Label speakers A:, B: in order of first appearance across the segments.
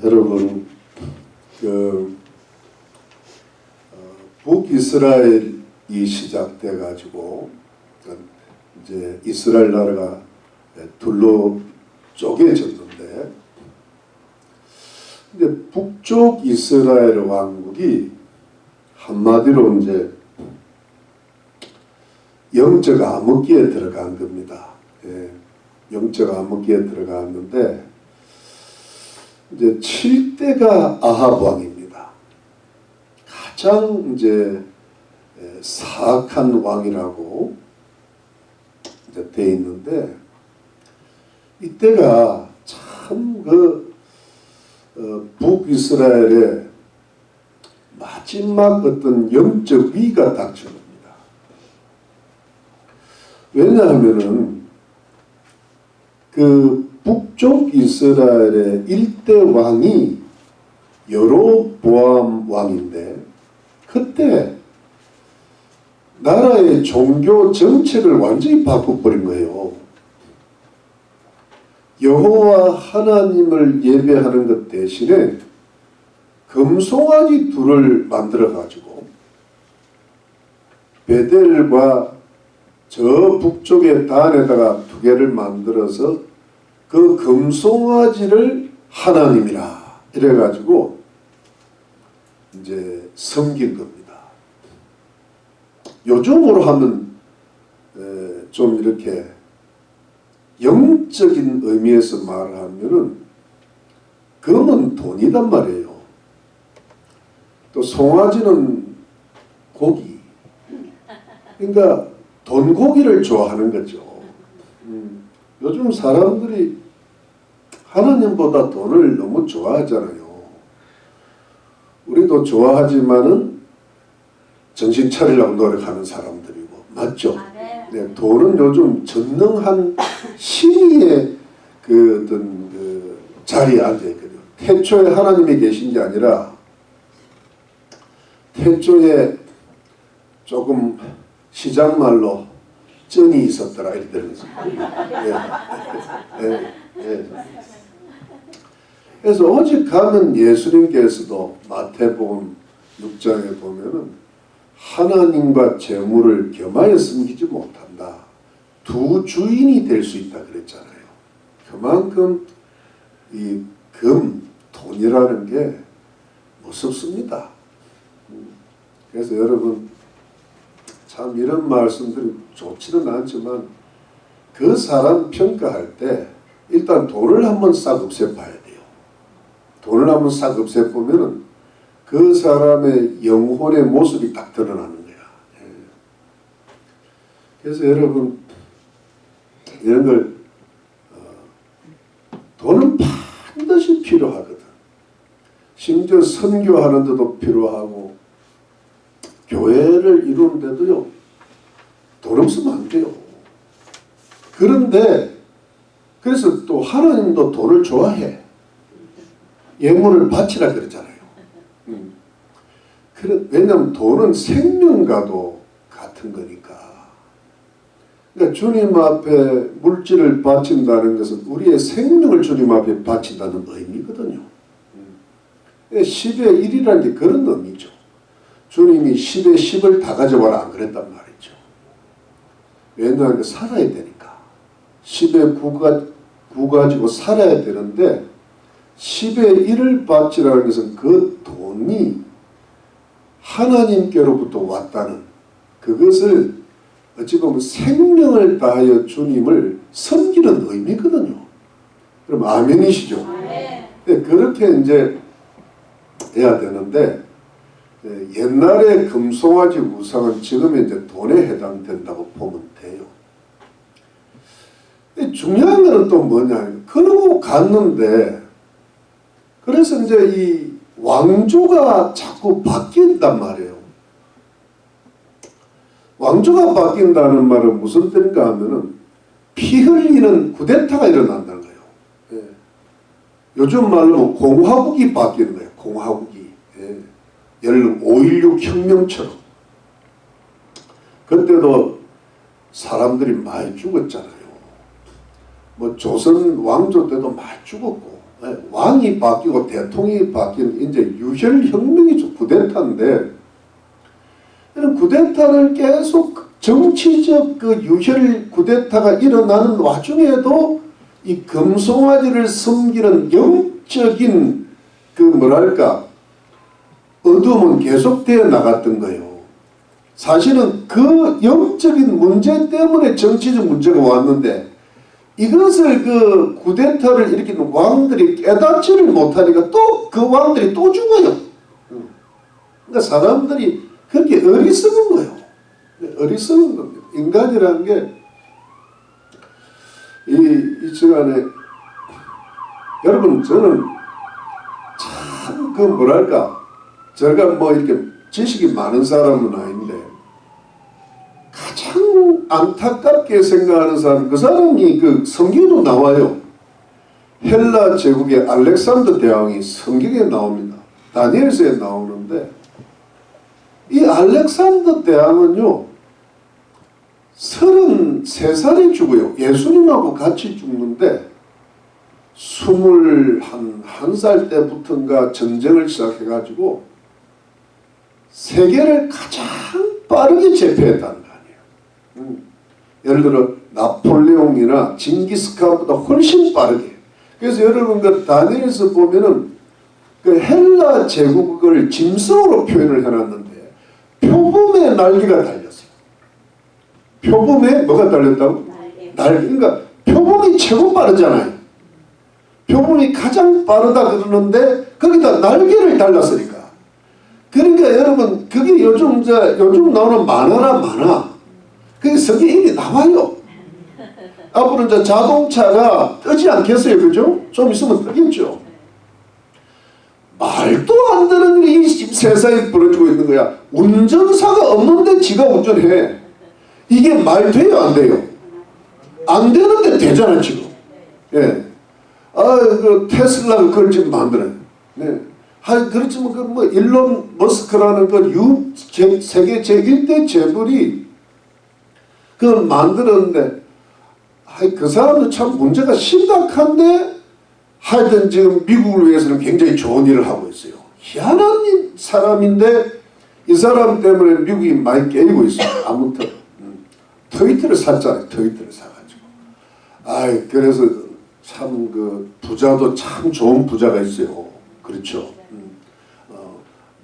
A: 여러분, 북이스라엘이 시작돼 가지고 이제 이스라엘 나라가 둘로 쪼개졌는데, 근데 북쪽 이스라엘 왕국이 한마디로 이제 영적 암흑기에 들어간 겁니다. 예, 영적 암흑기에 들어갔는데, 이제 7대가 아합 왕입니다. 가장 이제 사악한 왕이라고 이제 돼 있는데, 이때가 참 북이스라엘의 마지막 어떤 영적 위기가 닥쳐옵니다. 왜냐하면은 북쪽 이스라엘의 1대 왕이 여로보암 왕인데, 그때 나라의 종교 정책을 완전히 바꿔버린 거예요. 여호와 하나님을 예배하는 것 대신에 금송아지 둘을 만들어 가지고 베델과 저 북쪽의 단에다가 두 개를 만들어서 그 금송아지를 하나님이라 이래 가지고 이제 섬긴 겁니다. 요즘으로 하면 좀 이렇게 영적인 의미에서 말을 하면은 금은 돈이단 말이에요. 또 송아지는 고기. 그러니까 돈고기를 좋아하는 거죠. 요즘 사람들이 하나님보다 돈을 너무 좋아하잖아요. 우리도 좋아하지만은 정신 차리려고 노력하는 사람들이고, 맞죠? 네, 돈은 요즘 전능한 신의의 어떤 자리에 앉아 있거든요. 태초에 하나님이 계신 게 아니라 태초에 조금 시장말로 쩐이 있었더라 이렇게 되는 거죠. 그래서 오직 가면 예수님께서도 마태복음 6장에 보면은 하나님과 재물을 겸하여 섬기지 못한다. 두 주인이 될 수 있다 그랬잖아요. 그만큼 이 돈이라는 게 무섭습니다. 그래서 여러분, 참 이런 말씀들이 좋지는 않지만 그 사람 평가할 때 일단 돈을 한번 싹 없애봐야 돼요. 돈을 한번 싹 없애보면은 그 사람의 영혼의 모습이 딱 드러나는 거야. 그래서 여러분, 이런 걸 돈은 반드시 필요하거든. 심지어 선교하는 데도 필요하고 교회를 이루는 데도요, 돈 없으면 안 돼요. 그런데 그래서 또 하나님도 돈을 좋아해. 예물을 바치라 그러잖아요. 왜냐하면 돈은 생명과도 같은 거니까. 그러니까 주님 앞에 물질을 바친다는 것은 우리의 생명을 주님 앞에 바친다는 의미거든요. 10의 1이라는 게 그런 의미죠. 주님이 10의 10을 다 가져와라 안 그랬단 말이죠. 왜냐하면 살아야 되니까. 10의 9 가지고 살아야 되는데 10의 1을 바치라는 것은 그 돈이 하나님께로부터 왔다는, 그것을 어찌 보면 생명을 다하여 주님을 섬기는 의미거든요. 그럼 아멘이시죠? 네, 그렇게 이제 해야 되는데, 옛날에 금송아지 우상은 지금 이제 돈에 해당된다고 보면 돼요. 중요한 것은 또 뭐냐, 그러고 갔는데, 그래서 이제 이 왕조가 자꾸 바뀐단 말이에요. 왕조가 바뀐다는 말은 무슨 뜻인가 하면은 피 흘리는 쿠데타가 일어난다는 거예요. 요즘 말로 공화국이 바뀌는 거예요. 공화국이. 예를 들면 5.16 혁명처럼. 그때도 사람들이 많이 죽었잖아요. 뭐 조선 왕조 때도 많이 죽었고, 왕이 바뀌고 대통령이 바뀌는 이제 유혈혁명이죠. 쿠데타인데 이런 쿠데타를 계속 정치적 그 유혈 쿠데타가 일어나는 와중에도 이 금송아지를 섬기는 영적인 그 뭐랄까 어둠은 계속되어 나갔던 거예요. 사실은 그 영적인 문제 때문에 정치적 문제가 왔는데 이것을 그 쿠데타를 일으키는 왕들이 깨닫지를 못하니까 또 그 왕들이 또 죽어요. 그러니까 사람들이 그렇게 어리석은 거예요. 어리석은 겁니다. 인간이라는 게 이 시간에 여러분 저는 참 그 뭐랄까 제가 뭐 이렇게 지식이 많은 사람은 아닌데 가장 안타깝게 생각하는 사람 그 사람이 그 성경에도 나와요. 헬라 제국의 알렉산더 대왕이 성경에 나옵니다. 다니엘서에 나오는데 이 알렉산더 대왕은요 33살에 죽어요. 예수님하고 같이 죽는데 21살 때부터인가 전쟁을 시작해가지고 세계를 가장 빠르게 제패했다는 거 아니에요. 예를 들어 나폴레옹이나 징기스칸보다 훨씬 빠르게. 그래서 여러분 그 다니엘서 보면은 그 헬라 제국을 짐승으로 표현을 해놨는데 표범의 날개가 달렸어요. 표범에 뭐가 달렸다고? 날개. 그러니까 표범이 최고 빠르잖아요. 표범이 가장 빠르다 그러는데 거기다 날개를 달랐으니까. 그러니까 여러분 그게 요즘 나오는 만화나 만화. 그게 성경에 이미 나와요. 앞으로 이제 자동차가 뜨지 않겠어요, 그죠? 좀 있으면 뜨겠죠. 말도 안 되는 일이 세상에 벌어지고 있는 거야. 운전사가 없는데 지가 운전해. 이게 말 돼요, 안 돼요? 안 되는데 되잖아, 지금. 예. 그 테슬라가 그걸 지금 만들어요. 네. 그렇지만 그 뭐 일론 머스크라는 그 세계 제1대 재벌이 그걸 만들었는데 그 사람도 참 문제가 심각한데 하여튼 지금 미국을 위해서는 굉장히 좋은 일을 하고 있어요. 희한한 사람인데 이 사람 때문에 미국이 많이 깨지고 있어요. 아무튼 트위터를 샀잖아요. 트위터를 사가지고. 그래서 참 그 부자도 참 좋은 부자가 있어요. 그렇죠.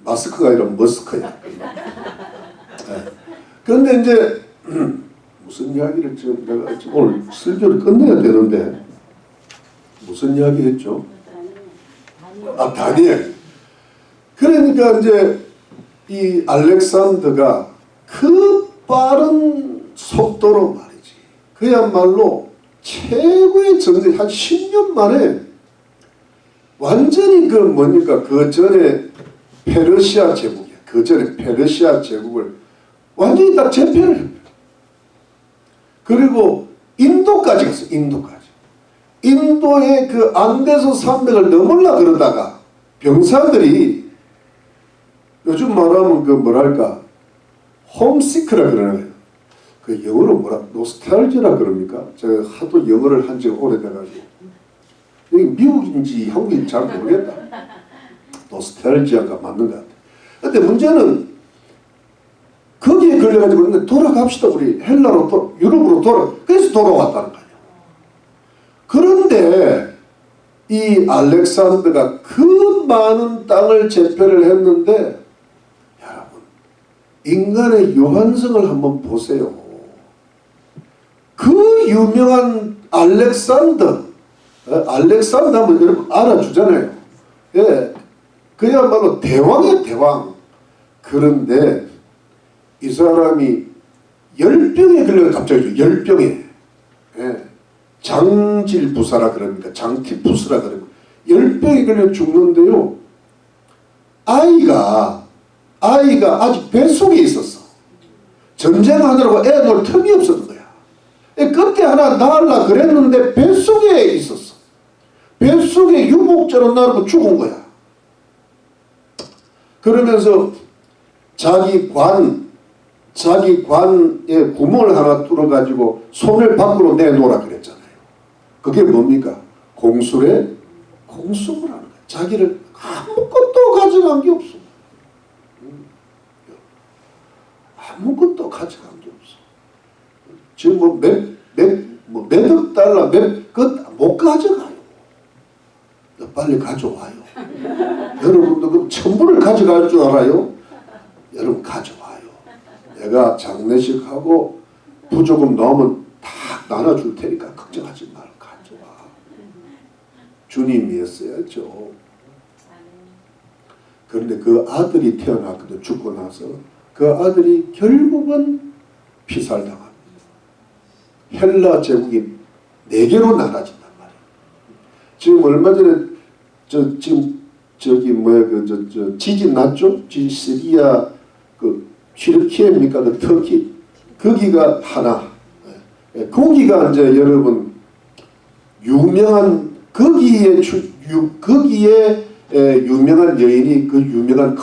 A: 마스크가 아니라 머스크야. 그런데 이제 무슨 이야기를 지금 내가 오늘 설교를 끝내야 되는데 무슨 이야기 했죠? 다니엘. 그러니까 이제 이 알렉산더가 그 빠른 속도로 말이지. 그야말로 최고의 전쟁 한 10년 만에 완전히 그 뭡니까 그 전에 페르시아 제국이야. 그 전에 페르시아 제국을 완전히 다 제패를 했어요. 그리고 인도까지 갔어요. 인도까지. 인도의 그 안데스 산맥을 넘으려 그러다가 병사들이 요즘 말하면 그 뭐랄까 홈시크라 그러는 거예요. 그 영어로 뭐라 노스탈지라 그럽니까? 제가 하도 영어를 한 지가 오래돼가지고 여기 미국인지 한국인지 잘 모르겠다. 노스탈지아가 맞는 것 같아. 근데 문제는 거기에 걸려가지고 돌아갑시다. 우리 헬라로 유럽으로 그래서 돌아왔다는 거예요. 그런데 이 알렉산더가 그 많은 땅을 제패를 했는데 여러분 인간의 유한성을 한번 보세요. 그 유명한 알렉산더 하면 여러분 알아주잖아요. 예, 그야말로 대왕이에요. 대왕. 그런데 이 사람이 열병에 걸려서 갑자기 열병에 장질부사라 그럽니까? 장티푸스라 그럽니까? 열병에 걸려 죽는데요. 아이가 아직 뱃속에 있었어. 전쟁하느라고 애 놓을 틈이 없었던 거야. 그때 하나 낳으려 그랬는데 뱃속에 있었어. 뱃속에 유복자로 나르고 죽은 거야. 그러면서 자기 관에 구멍을 하나 뚫어가지고 손을 밖으로 내놓으라 그랬잖아요. 그게 뭡니까? 공술의 공습을 하는 거예요. 자기를 아무것도 가져간 게 없어. 아무것도 가져간 게 없어. 지금 몇억 달러, 못 가져가요. 빨리 가져와요. 여러분도 그럼 전부를 가져갈 줄 알아요? 여러분 가져와요. 내가 장례식하고 부조금 넣으면 다 나눠줄 테니까 걱정하지 말고 가져와. 주님이었어야죠. 그런데 그 아들이 태어났거든. 죽고 나서 그 아들이 결국은 피살당합니다. 헬라 제국이 4개로 나눠진단 말이에요. 지금 얼마 전에 지진 났죠? 시리아 튀르키예입니까? 터키 거기가 하나. 거기가 이제 여러분 유명한 거기에 유명한 여인이 그 유명한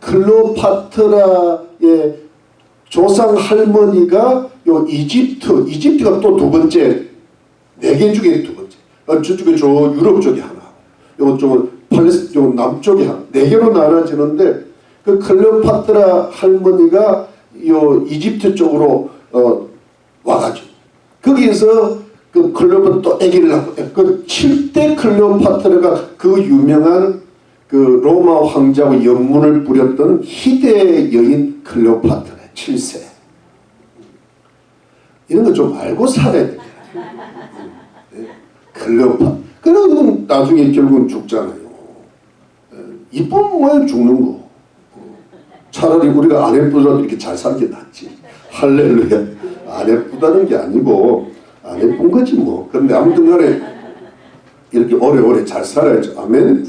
A: 클레오파트라의 조상 할머니가 요 이집트가 또 두 번째, 4개 중에 두 번째. 저쪽에 저 유럽 쪽에 하나, 요쪽은 팔레스타인 남쪽에 하나, 4개로 나눠지는데 그 클레오파트라 할머니가 요 이집트 쪽으로 와가지고 거기에서 그 클레오파트라 또 아기를 낳고 그 7대 클레오파트라가 그 유명한 그 로마 황자와 연문을 부렸던 희대의 여인 클레오파트라 7세. 이런 거 좀 알고 살아야 돼요. 클레오파트라. 그러면 나중에 결국은 죽잖아요. 이쁜 모양 죽는 거. 차라리 우리가 안 예쁘다도 이렇게 잘 살게 낫지. 할렐루야. 안 예쁘다는 게 아니고 안 예쁜 거지 뭐. 그런데 아무튼 간에 이렇게 오래오래 잘 살아야죠. 아멘.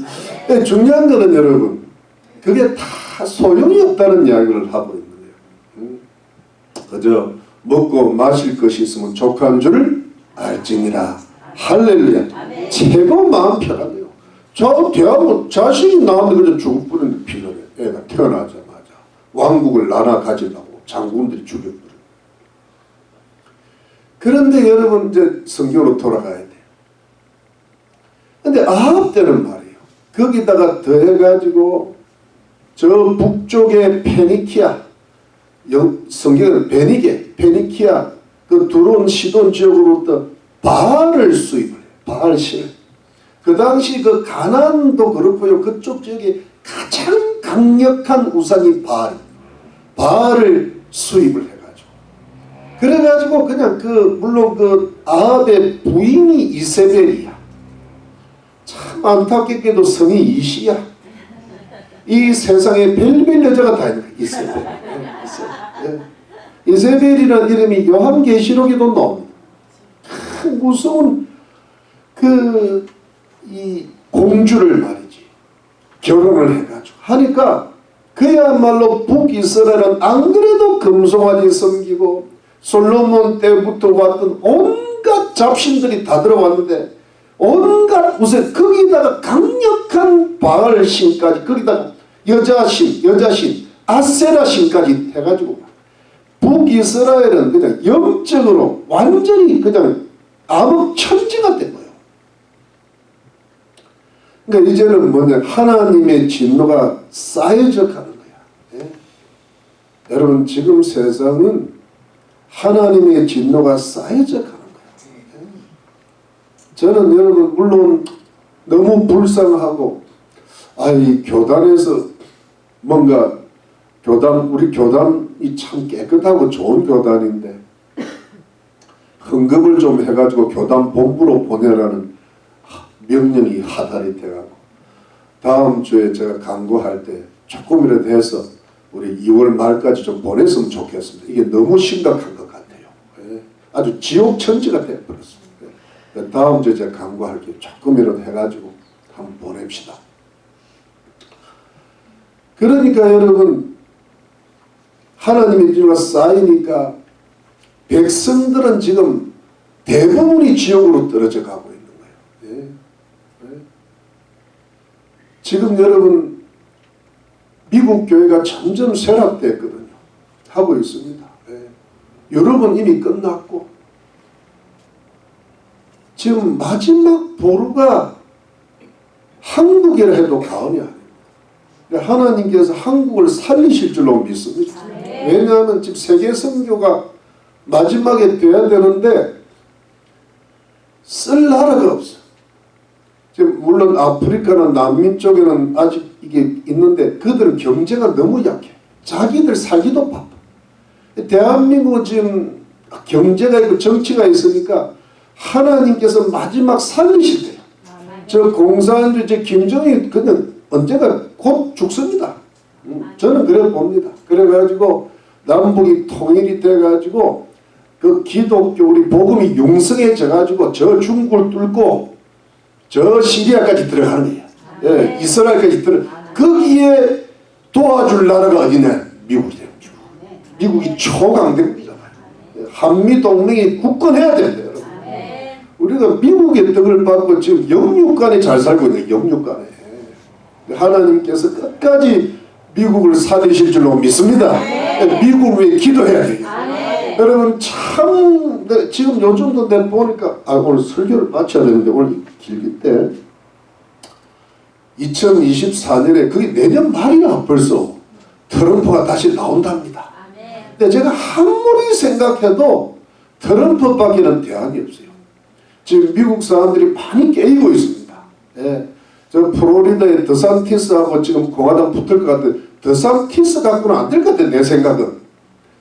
A: 중요한 거는 여러분 그게 다 소용이 없다는 이야기를 하고 있는 거예요. 그저 먹고 마실 것이 있으면 족한 줄 알지니라. 할렐루야. 최고 마음 편하네요. 저 대학원 자식이 나왔는데 그저 죽을 뻔했는데 필요해. 애가 태어나자마자 왕국을 나눠 가지려고 장군들이 죽여버려. 그런데 여러분 이제 성경으로 돌아가야 돼. 근데 아합 때는 말이에요. 거기다가 더해가지고 저 북쪽의 페니키아, 성경은 페니키아 그 들어온 시돈 지역으로부터 바알을 수입을 해요. 바알실. 그 당시 그 가나안도 그렇고요. 그쪽 지역에 가장 강력한 우상이 바알을 수입을 해가지고. 그래가지고 그냥 물론 그 아합의 부인이 이세벨이야. 참 안타깝게도 성이 이시야. 이 세상에 별별 여자가 다 있는 거야. 이세벨. 이세벨이라는 이름이 요한계시록에도 나옵니다. 참 무서운 이 공주를 말이지. 결혼을 해가지고 하니까 그야말로 북이스라엘은 안 그래도 금송아지 섬기고 솔로몬 때부터 왔던 온갖 잡신들이 다 들어왔는데 온갖 무슨 거기다가 강력한 바알 신까지 거기다가 여자신 아세라 신까지 해가지고 북이스라엘은 그냥 영적으로 완전히 그냥 암흑천지가 된 거예요. 그러니까 이제는 뭐냐 하나님의 진노가 쌓여져 가는 거야. 예? 여러분 지금 세상은 하나님의 진노가 쌓여져 가는 거야. 예? 저는 여러분 물론 너무 불쌍하고 이 교단에서 뭔가 우리 교단이 참 깨끗하고 좋은 교단인데 헌금을 좀 해가지고 교단 본부로 보내라는 명령이 하달이 돼가고 다음 주에 제가 강구할 때 조금이라도 해서 우리 2월 말까지 좀 보냈으면 좋겠습니다. 이게 너무 심각한 것 같아요. 예. 아주 지옥천지가 되어버렸습니다. 예. 다음 주에 제가 강구할게요. 조금이라도 해가지고 한번 보냅시다. 그러니까 여러분 하나님의 진노가 쌓이니까 백성들은 지금 대부분이 지옥으로 떨어져 가고 있는 거예요. 예. 예. 지금 여러분 미국 교회가 점점 쇠락됐거든요. 하고 있습니다. 예. 유럽은 이미 끝났고 지금 마지막 보루가 한국이라 해도 과언이 아닙니다. 하나님께서 한국을 살리실 줄로 믿습니다. 왜냐하면 지금 세계 선교가 마지막에 돼야 되는데 쓸 나라가 없어요. 지금 물론 아프리카나 남미 쪽에는 아직 이게 있는데 그들은 경제가 너무 약해. 자기들 살기도 바빠. 대한민국은 지금 경제가 있고 정치가 있으니까 하나님께서 마지막 살리실 때요. 저 공산주의 저 김정일 그는 언제가 곧 죽습니다. 저는 그래 봅니다. 그래가지고 남북이 통일이 돼가지고 그 기독교 우리 복음이 융성해져가지고 저 중국을 뚫고 저 시리아까지 들어가는 거예요. 예, 이스라엘까지 거기에 도와줄 나라가 어디냐? 미국이에요. 미국이 초강대국이잖아요. 한미동맹이 굳건해야 된대요. 여러분. 우리가 미국의 떡을 받고 지금 영육간에 잘 살고 있는 영육간에 하나님께서 끝까지 미국을 살리실 줄로 믿습니다. 미국을 위해 기도해야 돼요. 여러분 참 지금 요즘도 내가 보니까 오늘 설교를 마쳐야 되는데 오늘 길기 때 2024년에 그게 내년 말이나 벌써 트럼프가 다시 나온답니다. 근데 제가 아무리 생각해도 트럼프밖에는 대안이 없어요. 지금 미국 사람들이 많이 깨이고 있습니다. 예. 저 플로리다의 더산티스하고 지금 공화당 붙을 것 같은데 더산티스 갖고는 안 될 것 같아 내 생각은.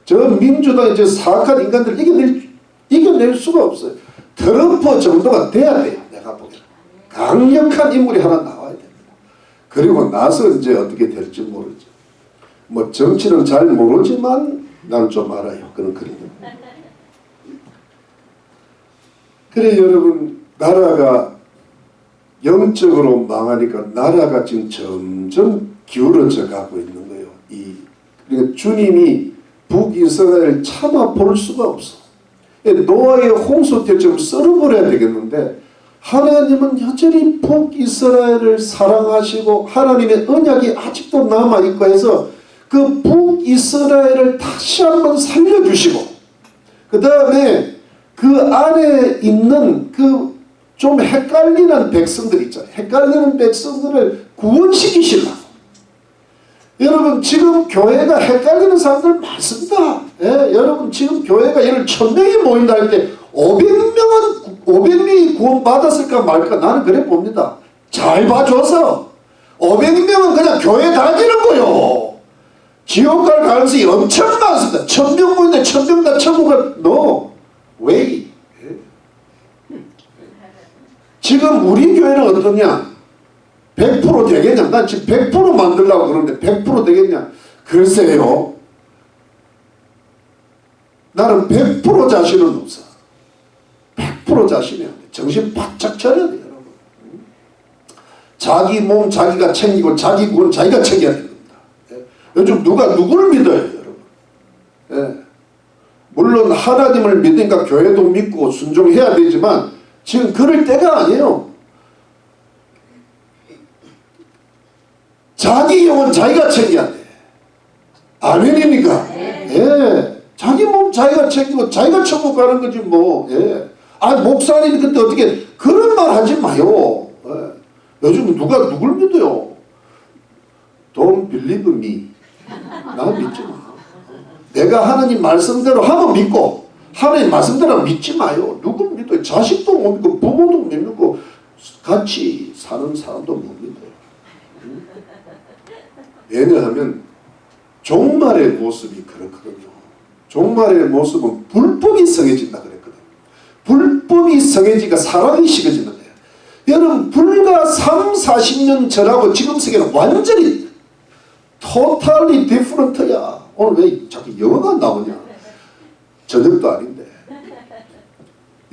A: 저 민주당의 저 사악한 인간들 이겨낼 수가 없어요. 트럼프 정도가 돼야 돼요. 내가 보기에는. 강력한 인물이 하나 나와야 됩니다. 그리고 나서 이제 어떻게 될지 모르죠. 뭐 정치는 잘 모르지만 난 좀 알아요. 그런 그림. 그래 여러분 나라가 영적으로 망하니까 나라가 지금 점점 기울어져 가고 있는 거예요. 그러니까 주님이 북이스라엘 참아 볼 수가 없어. 노아의 홍수 때처럼 썰어버려야 되겠는데 하나님은 여전히 북이스라엘을 사랑하시고 하나님의 언약이 아직도 남아있고 해서 그 북이스라엘을 다시 한번 살려주시고 그 다음에 그 안에 있는 그 좀 헷갈리는 백성들 있잖아요. 헷갈리는 백성들을 구원시키시려고. 여러분 지금 교회가 헷갈리는 사람들 많습니다. 예, 여러분 지금 교회가 예를 1000명이 모인다 할 때 500명이 구원받았을까 말까 나는 그래 봅니다. 잘 봐줘서 500명은 그냥 교회 다니는 거요. 지옥 갈 가능성이 엄청 많습니다. 1000명 모인데 1000명 다 천국을 No way. 지금 우리 교회는 어떠냐? 100% 되겠냐? 난 지금 100% 만들려고 그러는데 100% 되겠냐? 글쎄요. 나는 100% 자신은 없어. 100% 자신이 안 돼. 정신 바짝 차려야 돼요, 여러분. 자기 몸 자기가 챙기고 자기 구원 자기가 챙겨야 됩니다. 요즘 누가 누구를 믿어요, 여러분? 예. 물론 하나님을 믿으니까 교회도 믿고 순종해야 되지만 지금 그럴 때가 아니에요. 자기 영혼 자기가 챙겨야 돼. 아멘입니까? 예. 자기 몸 자기가 챙기고 자기가 천국 가는 거지 뭐. 예. 목사님 그때 어떻게 그런 말 하지 마요. 예. 요즘 누가 누굴 믿어요? Don't believe me. 나 믿지 마. 내가 하나님 말씀대로 하면 믿고 하나님 말씀대로 믿지 마요. 누굴 믿어요? 자식도 못 믿고 부모도 못 믿고 같이 사는 사람도 못 믿어요. 왜냐하면 종말의 모습이 그렇거든요. 종말의 모습은 불법이 성해진다 그랬거든요. 불법이 성해지니까 사랑이 식어지는 거예요. 여러분 불과 30-40년 전하고 지금 세계는 완전히 totally different야. 오늘 왜 자꾸 영어가 나오냐? 저녁도 아닌데.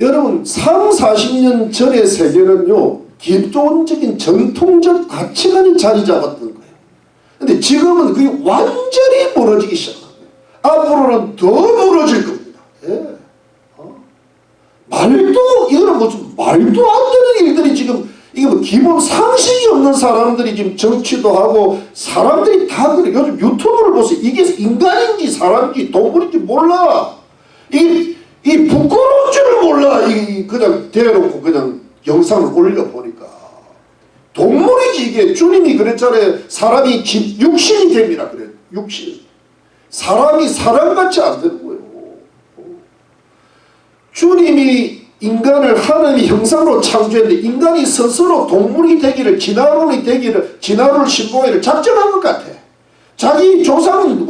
A: 여러분 30-40년 전의 세계는요 기존적인 전통적 가치관이 자리 잡았던 거예요. 근데 지금은 그게 완전히 무너지기 시작한 거예요. 앞으로는 더 무너질 겁니다. 예. 이거는 무슨 말도 안 되는 일들이 지금 이게 뭐 기본 상식이 없는 사람들이 지금 정치도 하고 사람들이 다 그래. 요즘 유튜브를 보세요. 이게 인간인지 사람인지 동물인지 몰라. 이게 이 부끄러운 줄을 몰라. 이 그냥 대놓고 그냥 영상을 올려보니까 동물이지. 이게 주님이 그랬잖아요. 사람이 육신이 됩니다. 그래. 육신. 사람이 사람같이 안 되는 거예요. 주님이 인간을 하나님의 형상으로 창조했는데 인간이 스스로 동물이 되기를, 진화론이 되기를, 진화론을 신봉하기를 작정한 것 같아. 자기 조상은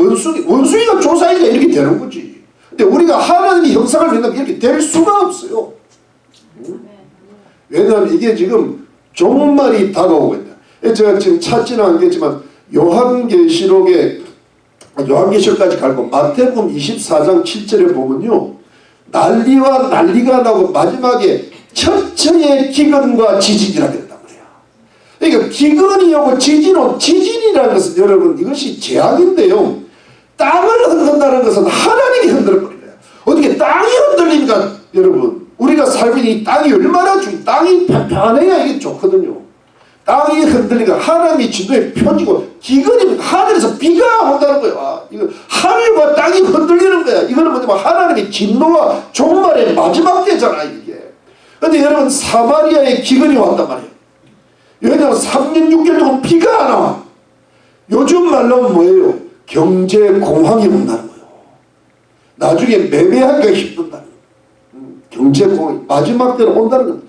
A: 원숭이가 조상이가 이렇게 되는 거지. 근데 우리가 하나님의 형상을 믿는 게 이렇게 될 수가 없어요. 왜냐하면 이게 지금 종말이 다가오고 있다. 제가 지금 찾지는 않겠지만 요한계시록까지 갈고 마태복음 24장 7절에 보면요. 난리와 난리가 나고 마지막에 천천의 기근과 지진이라고 했단 말이야. 그러니까 기근이 오고 지진이라는 것은 여러분 이것이 재앙인데요. 땅을 흔든다는 것은 하나님이 흔들어버린 거야. 어떻게 땅이 흔들립니까? 여러분 우리가 살고 있는 이 땅이 얼마나 땅이 편안해야 이게 좋거든요. 땅이 흔들리니까 하나님이 진도에 펴지고 기근이면 하늘에서 비가 온다는 거야. 이거 하늘과 땅이 흔들리는 거야. 이거는 뭐냐면 하나님의 진노와 종말의 마지막 때잖아 이게. 근데 여러분 사마리아에 기근이 왔단 말이에요. 왜냐하면 3년 6개월 동안 비가 안 와. 요즘 말로 뭐예요? 경제 공황이 온다는 거예요. 나중에 매매하기가 힘든다는 거예요. 경제 공황이 마지막 때로 온다는 거예요.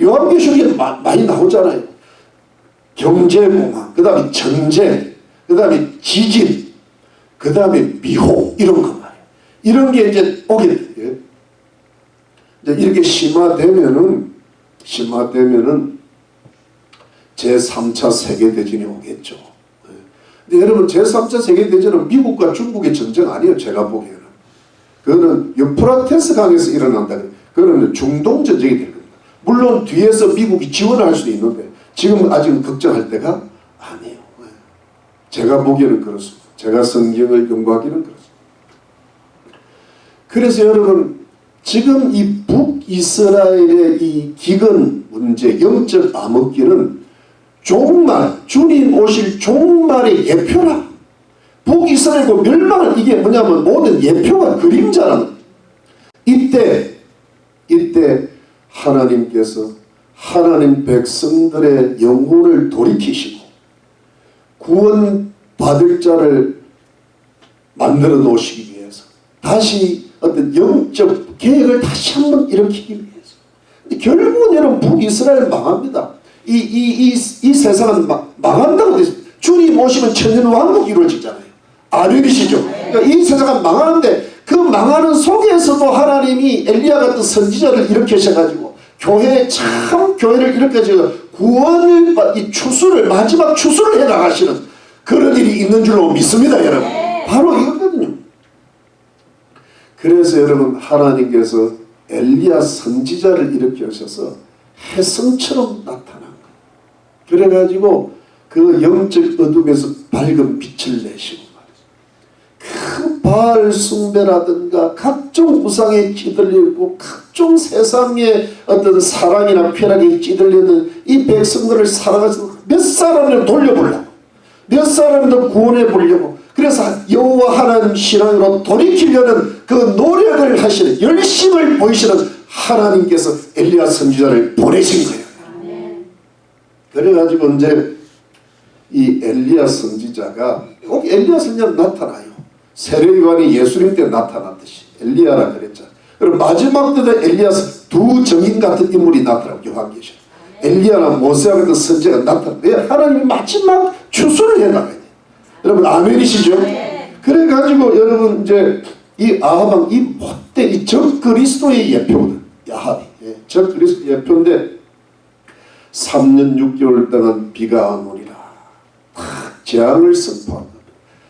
A: 요한계시록에 많이 나오잖아요. 경제공황, 그 다음에 전쟁, 그 다음에 지진, 그 다음에 미호 이런 거 말이에요. 이런 게 이제 오게 돼요. 이제 이렇게 심화되면은 제3차 세계대전이 오겠죠. 근데 여러분 제3차 세계대전은 미국과 중국의 전쟁 아니에요. 제가 보기에는. 그거는 유프라테스 강에서 일어난다. 그거는 중동전쟁이 될 겁니다. 물론 뒤에서 미국이 지원할 수도 있는데 지금 아직은 걱정할 때가 아니에요. 제가 보기에는 그렇습니다. 제가 성경을 연구하기는 그렇습니다. 그래서 여러분 지금 이 북이스라엘의 이 기근 문제, 영적 암흑기는 종말, 주님 오실 종말의 예표라. 북이스라엘과 멸망을 이게 뭐냐면 모든 예표가 그림자라는 이때 하나님께서 하나님 백성들의 영혼을 돌이키시고 구원받을 자를 만들어 놓으시기 위해서 다시 어떤 영적 계획을 다시 한번 일으키기 위해서. 결국은 여러분 북이스라엘 망합니다. 이 세상은 망한다고 되어 있습니다. 주님 오시면 천년왕국이 이루어지잖아요. 아멘이시죠? 그러니까 이 세상은 망하는데 그 망하는 속에서도 하나님이 엘리야 같은 선지자를 일으키셔가지고 교회를 이렇게 구원을 이 추수를 마지막 추수를 해 나가시는 그런 일이 있는 줄로 믿습니다, 여러분. 바로 이거거든요. 그래서 여러분 하나님께서 엘리야 선지자를 일으키셔서 혜성처럼 나타난 거예요. 그래가지고 그 영적 어둠에서 밝은 빛을 내시고 그 바알 숭배라든가 각종 우상에 찌들리고 각종 세상의 어떤 사랑이나 쾌락에 찌들리는 이 백성들을 살아가서 몇 사람을 돌려보려고 몇 사람도 구원해 보려고 그래서 여호와 하나님 신앙으로 돌이키려는 그 노력을 하시는 열심을 보이시는 하나님께서 엘리야 선지자를 보내신 거예요. 그래가지고 이제 이 엘리야 선지자가 꼭 엘리야 선지자는 나타나요. 세례요한이 예수님 때 나타났듯이 엘리야라 그랬죠. 그리고 마지막 때도 엘리야 두 정인 같은 인물이 나타나고 요한계시록. 엘리야나 모세와 같은 선지자가 나타나는데 하나님이 마지막 추수를 해나가야 돼요. 여러분 아멘이시죠? 그래가지고 여러분 이제 이 아합왕 이 못된 이 적그리스도의 예표거든. 야합이 적그리스도 예표인데 3년 6개월 동안 비가 안 오니라 재앙을 선포합니다.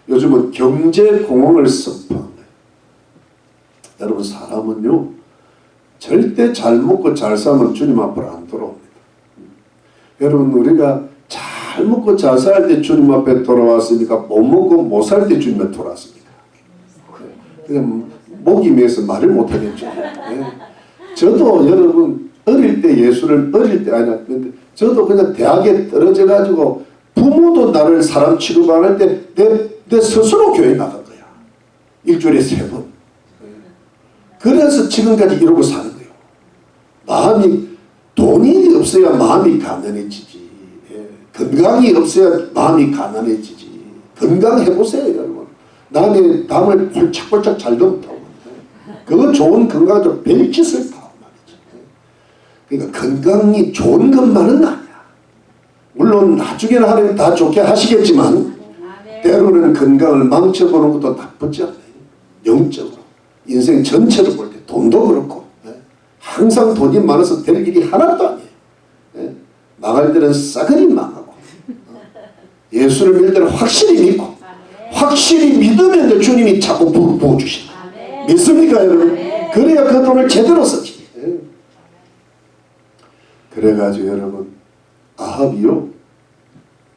A: 요즘은 경제공황을 선포한 거예요. 여러분 사람은요 절대 잘 먹고 잘 살면 주님 앞으로 안 돌아옵니다. 여러분 우리가 잘 먹고 잘 살 때 주님 앞에 돌아왔으니까 못 먹고 못 살 때 주님 앞에 돌아왔습니다. 그냥 목이 메서 말을 못하겠죠. 저도 여러분 어릴 때 예수를 어릴 때 아니야. 저도 그냥 대학에 떨어져 가지고 부모도 나를 사람 취급 안 할 때 내 스스로 교회 나간 거야. 일주일에 3번. 그래서 지금까지 이러고 사는 거예요. 돈이 없어야 마음이 가난해지지. 건강이 없어야 마음이 가난해지지. 건강해보세요, 여러분. 남의 담을 폴짝폴짝 잘 넘다고. 그거 좋은 건강으로 별짓을 다 말이죠. 그러니까 건강이 좋은 것만은 아니야. 물론 나중에는 하나님 다 좋게 하시겠지만 때로는 건강을 망쳐보는 것도 나쁘지 않아요. 영적으로. 인생 전체를 볼 때 돈도 그렇고 항상 돈이 많아서 될 일이 하나도 아니에요. 망할 때는 싸그리 망하고 예수를 믿을 때는 확실히 믿고 확실히 믿으면 주님이 자꾸 부어주신다. 믿습니까 여러분? 그래야 그 돈을 제대로 쓰지. 그래가지고 여러분 아합이요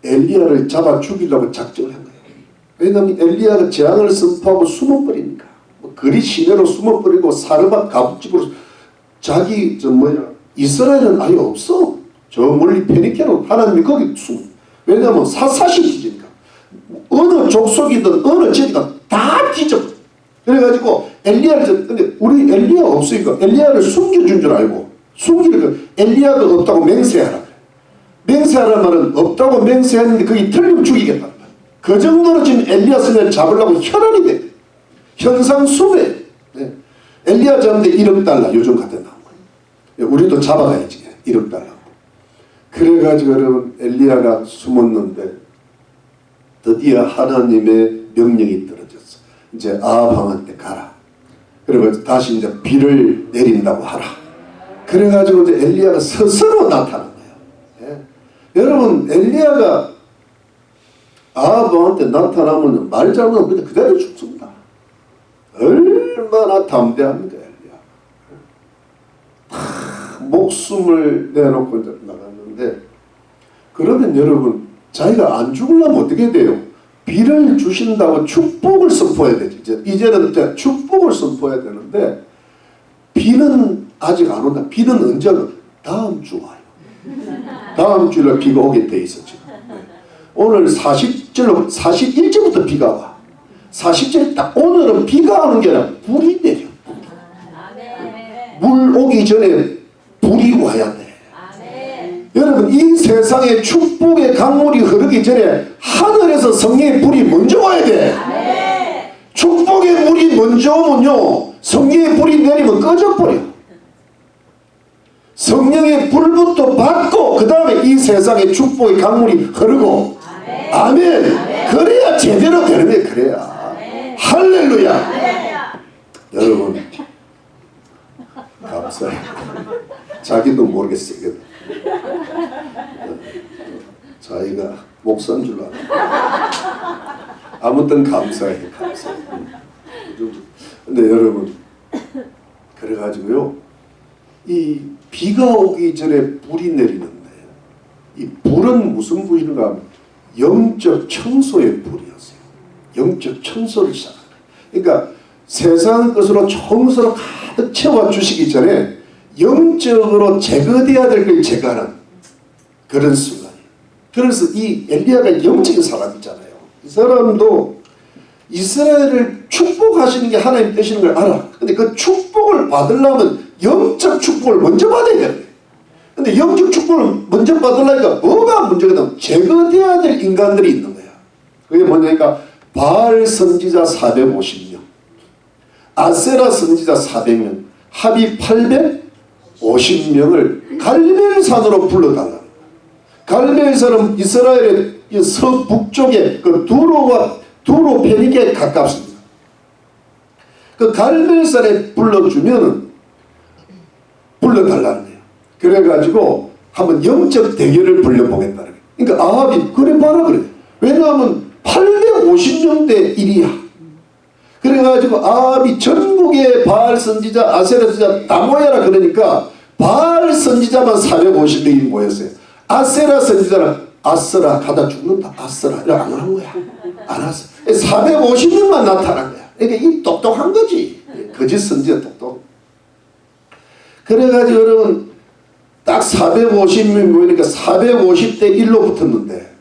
A: 엘리야를 잡아 죽이려고 작정을 한 거예요. 왜냐하면 엘리야가 재앙을 선포하고 숨어버리니까 그리 시내로 숨어버리고 사르밧 가부집으로 자기 이스라엘은 아예 없어. 저 멀리 페니케로 하나님이 거기 숨어. 왜냐하면 사사시 뒤지니까 어느 족속이든 어느 지리든 다 뒤져. 그래가지고 엘리야를 근데 우리 엘리야 없으니까 엘리야를 숨겨준 줄 알고 숨기니까 엘리야가 없다고 맹세하라. 맹세하라는 말은 없다고 맹세했는데 거기 틀리면 죽이겠다. 그 정도로 지금 엘리야 선을 잡으려고 혈안이 돼. 현상수배. 네. 엘리야 잡는데 1억 달러 요즘 같은 나온 거예요. 우리도 잡아가야지 1억 달러. 그래가지고 여러분 엘리야가 숨었는데 드디어 하나님의 명령이 떨어졌어. 이제 아합 왕한테 가라. 그리고 다시 이제 비를 내린다고 하라. 그래가지고 이제 엘리야가 스스로 나타난 거예요. 네. 여러분 엘리야가 아합 왕한테 나타나면 말 잘못하면 그냥 그대로 죽습니다. 얼마나 담대합니까 엘리야. 다 목숨을 내놓고 이제 나갔는데 그러면 여러분 자기가 안 죽으려면 어떻게 돼요? 비를 주신다고 축복을 선포해야 되지. 이제는 축복을 선포해야 되는데 비는 아직 안 온다. 비는 언제 와? 다음 주 와요. 다음 주에 비가 오게 돼 있어 지금. 오늘 41일째부터 비가 와. 40일 딱 오늘은 비가 오는 게 아니라 불이 내려. 물 오기 전에 불이 와야 돼. 여러분 이 세상에 축복의 강물이 흐르기 전에 하늘에서 성령의 불이 먼저 와야 돼. 축복의 물이 먼저 오면요 성령의 불이 내리면 꺼져버려. 성령의 불부터 받고 그 다음에 이 세상에 축복의 강물이 흐르고 아멘. 그래야 제대로 되는 거예요. 그래야 할렐루야. 여러분 감사해요. 자기도 모르겠어요. 자기가 목사인 줄 알아. 아무튼 감사해요. 감사해요. 근데 여러분 그래가지고요 이 비가 오기 전에 불이 내리는데 이 불은 무슨 불인가 하면 영적 청소의 불이었어요. 영적 청소를 시작하는 거예요. 그러니까 세상 것으로 청소로 가득 채워주시기 전에 영적으로 제거돼야 될 걸 제거하는 그런 순간이에요. 그래서 이 엘리야가 영적인 사람이잖아요. 이 사람도 이스라엘을 축복하시는 게 하나님 되시는 걸 알아. 근데 그 축복을 받으려면 영적 축복을 먼저 받아야 돼요. 근데 영적 축복을 먼저 받으려니까 뭐가 문제거든? 제거돼야 될 인간들이 있는 거야. 그게 뭐냐니까 바알 선지자 450명, 아세라 선지자 400명, 합이 850명을 갈멜산으로 불러달라. 갈멜산은 이스라엘의 서북쪽에 그 두로 페닉에 가깝습니다. 그 갈멜산에 불러달라는 거예요. 그래가지고 한번 영적 대결을 불려보겠다는 거예요. 그러니까 아합이 그래 봐라 그래. 왜냐하면 850명 대 1이야. 그래가지고 아합이 전국의 바알 선지자 아세라 선지자 다 모여라 그러니까 바알 선지자만 450명이 모였어요. 아세라 선지자는 아스라 가다 죽는다 아스라 이렇게 안 한 거야. 안 왔어. 450명만 나타난 거야. 그러니까 이 똑똑한 거지. 거짓 선지자 똑똑. 그래가지고 여러분 딱 450명 모이니까 450대 1로 붙었는데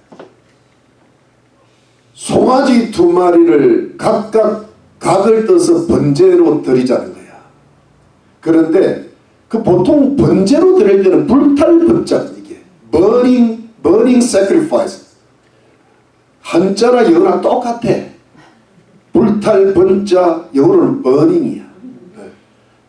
A: 송아지 2마리를 각각 각을 떠서 번제로 드리자는 거야. 그런데 그 보통 번제로 드릴 때는 불탈 번자, 이게 burning sacrifice, 한자나 영어랑 똑같아. 불탈 번자, 영어로는 burning이야.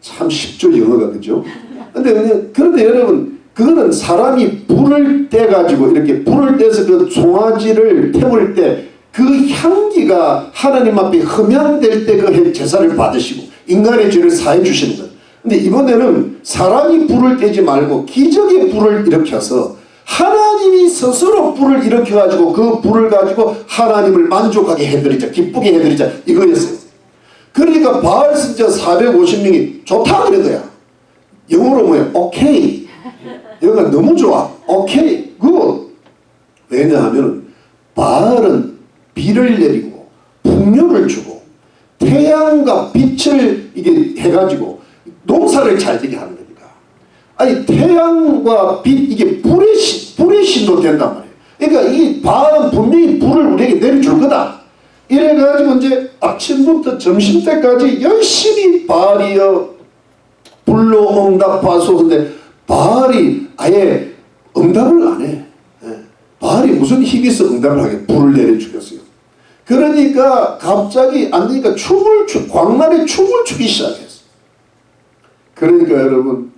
A: 참 쉽죠, 영어가. 그죠? 그런데 여러분, 그거는 사람이 불을 떼가지고 이렇게 불을 떼서 그 송아지를 태울 때 그 향기가 하나님 앞에 흠양될 때 그 제사를 받으시고 인간의 죄를 사해 주시는 거예요. 근데 이번에는 사람이 불을 떼지 말고 기적의 불을 일으켜서 하나님이 스스로 불을 일으켜가지고 그 불을 가지고 하나님을 만족하게 해드리자, 기쁘게 해드리자, 이거였어요. 그러니까 바알 선지자 450명이 좋다 그런 거야. 영어로 뭐야? 오케이. 영어가 너무 좋아. 오케이. 굿. 왜냐하면 바알은 비를 내리고 풍요를 주고 태양과 빛을 이게 해가지고 농사를 잘 되게 하는 거니까. 아니 태양과 빛, 이게 불의 신도 된단 말이에요. 그러니까 이 바알은 분명히 불을 우리에게 내려줄 거다. 이래가지고 이제 아침부터 점심때까지 열심히 바알이여 불로 응답하소서인데 바알이 아예 응답을 안 해. 바알이 무슨 힘이 있어 응답을 하게. 불을 내려주겠어요. 그러니까 갑자기 안 되니까 광란에 춤을 추기 시작했어. 그러니까 여러분,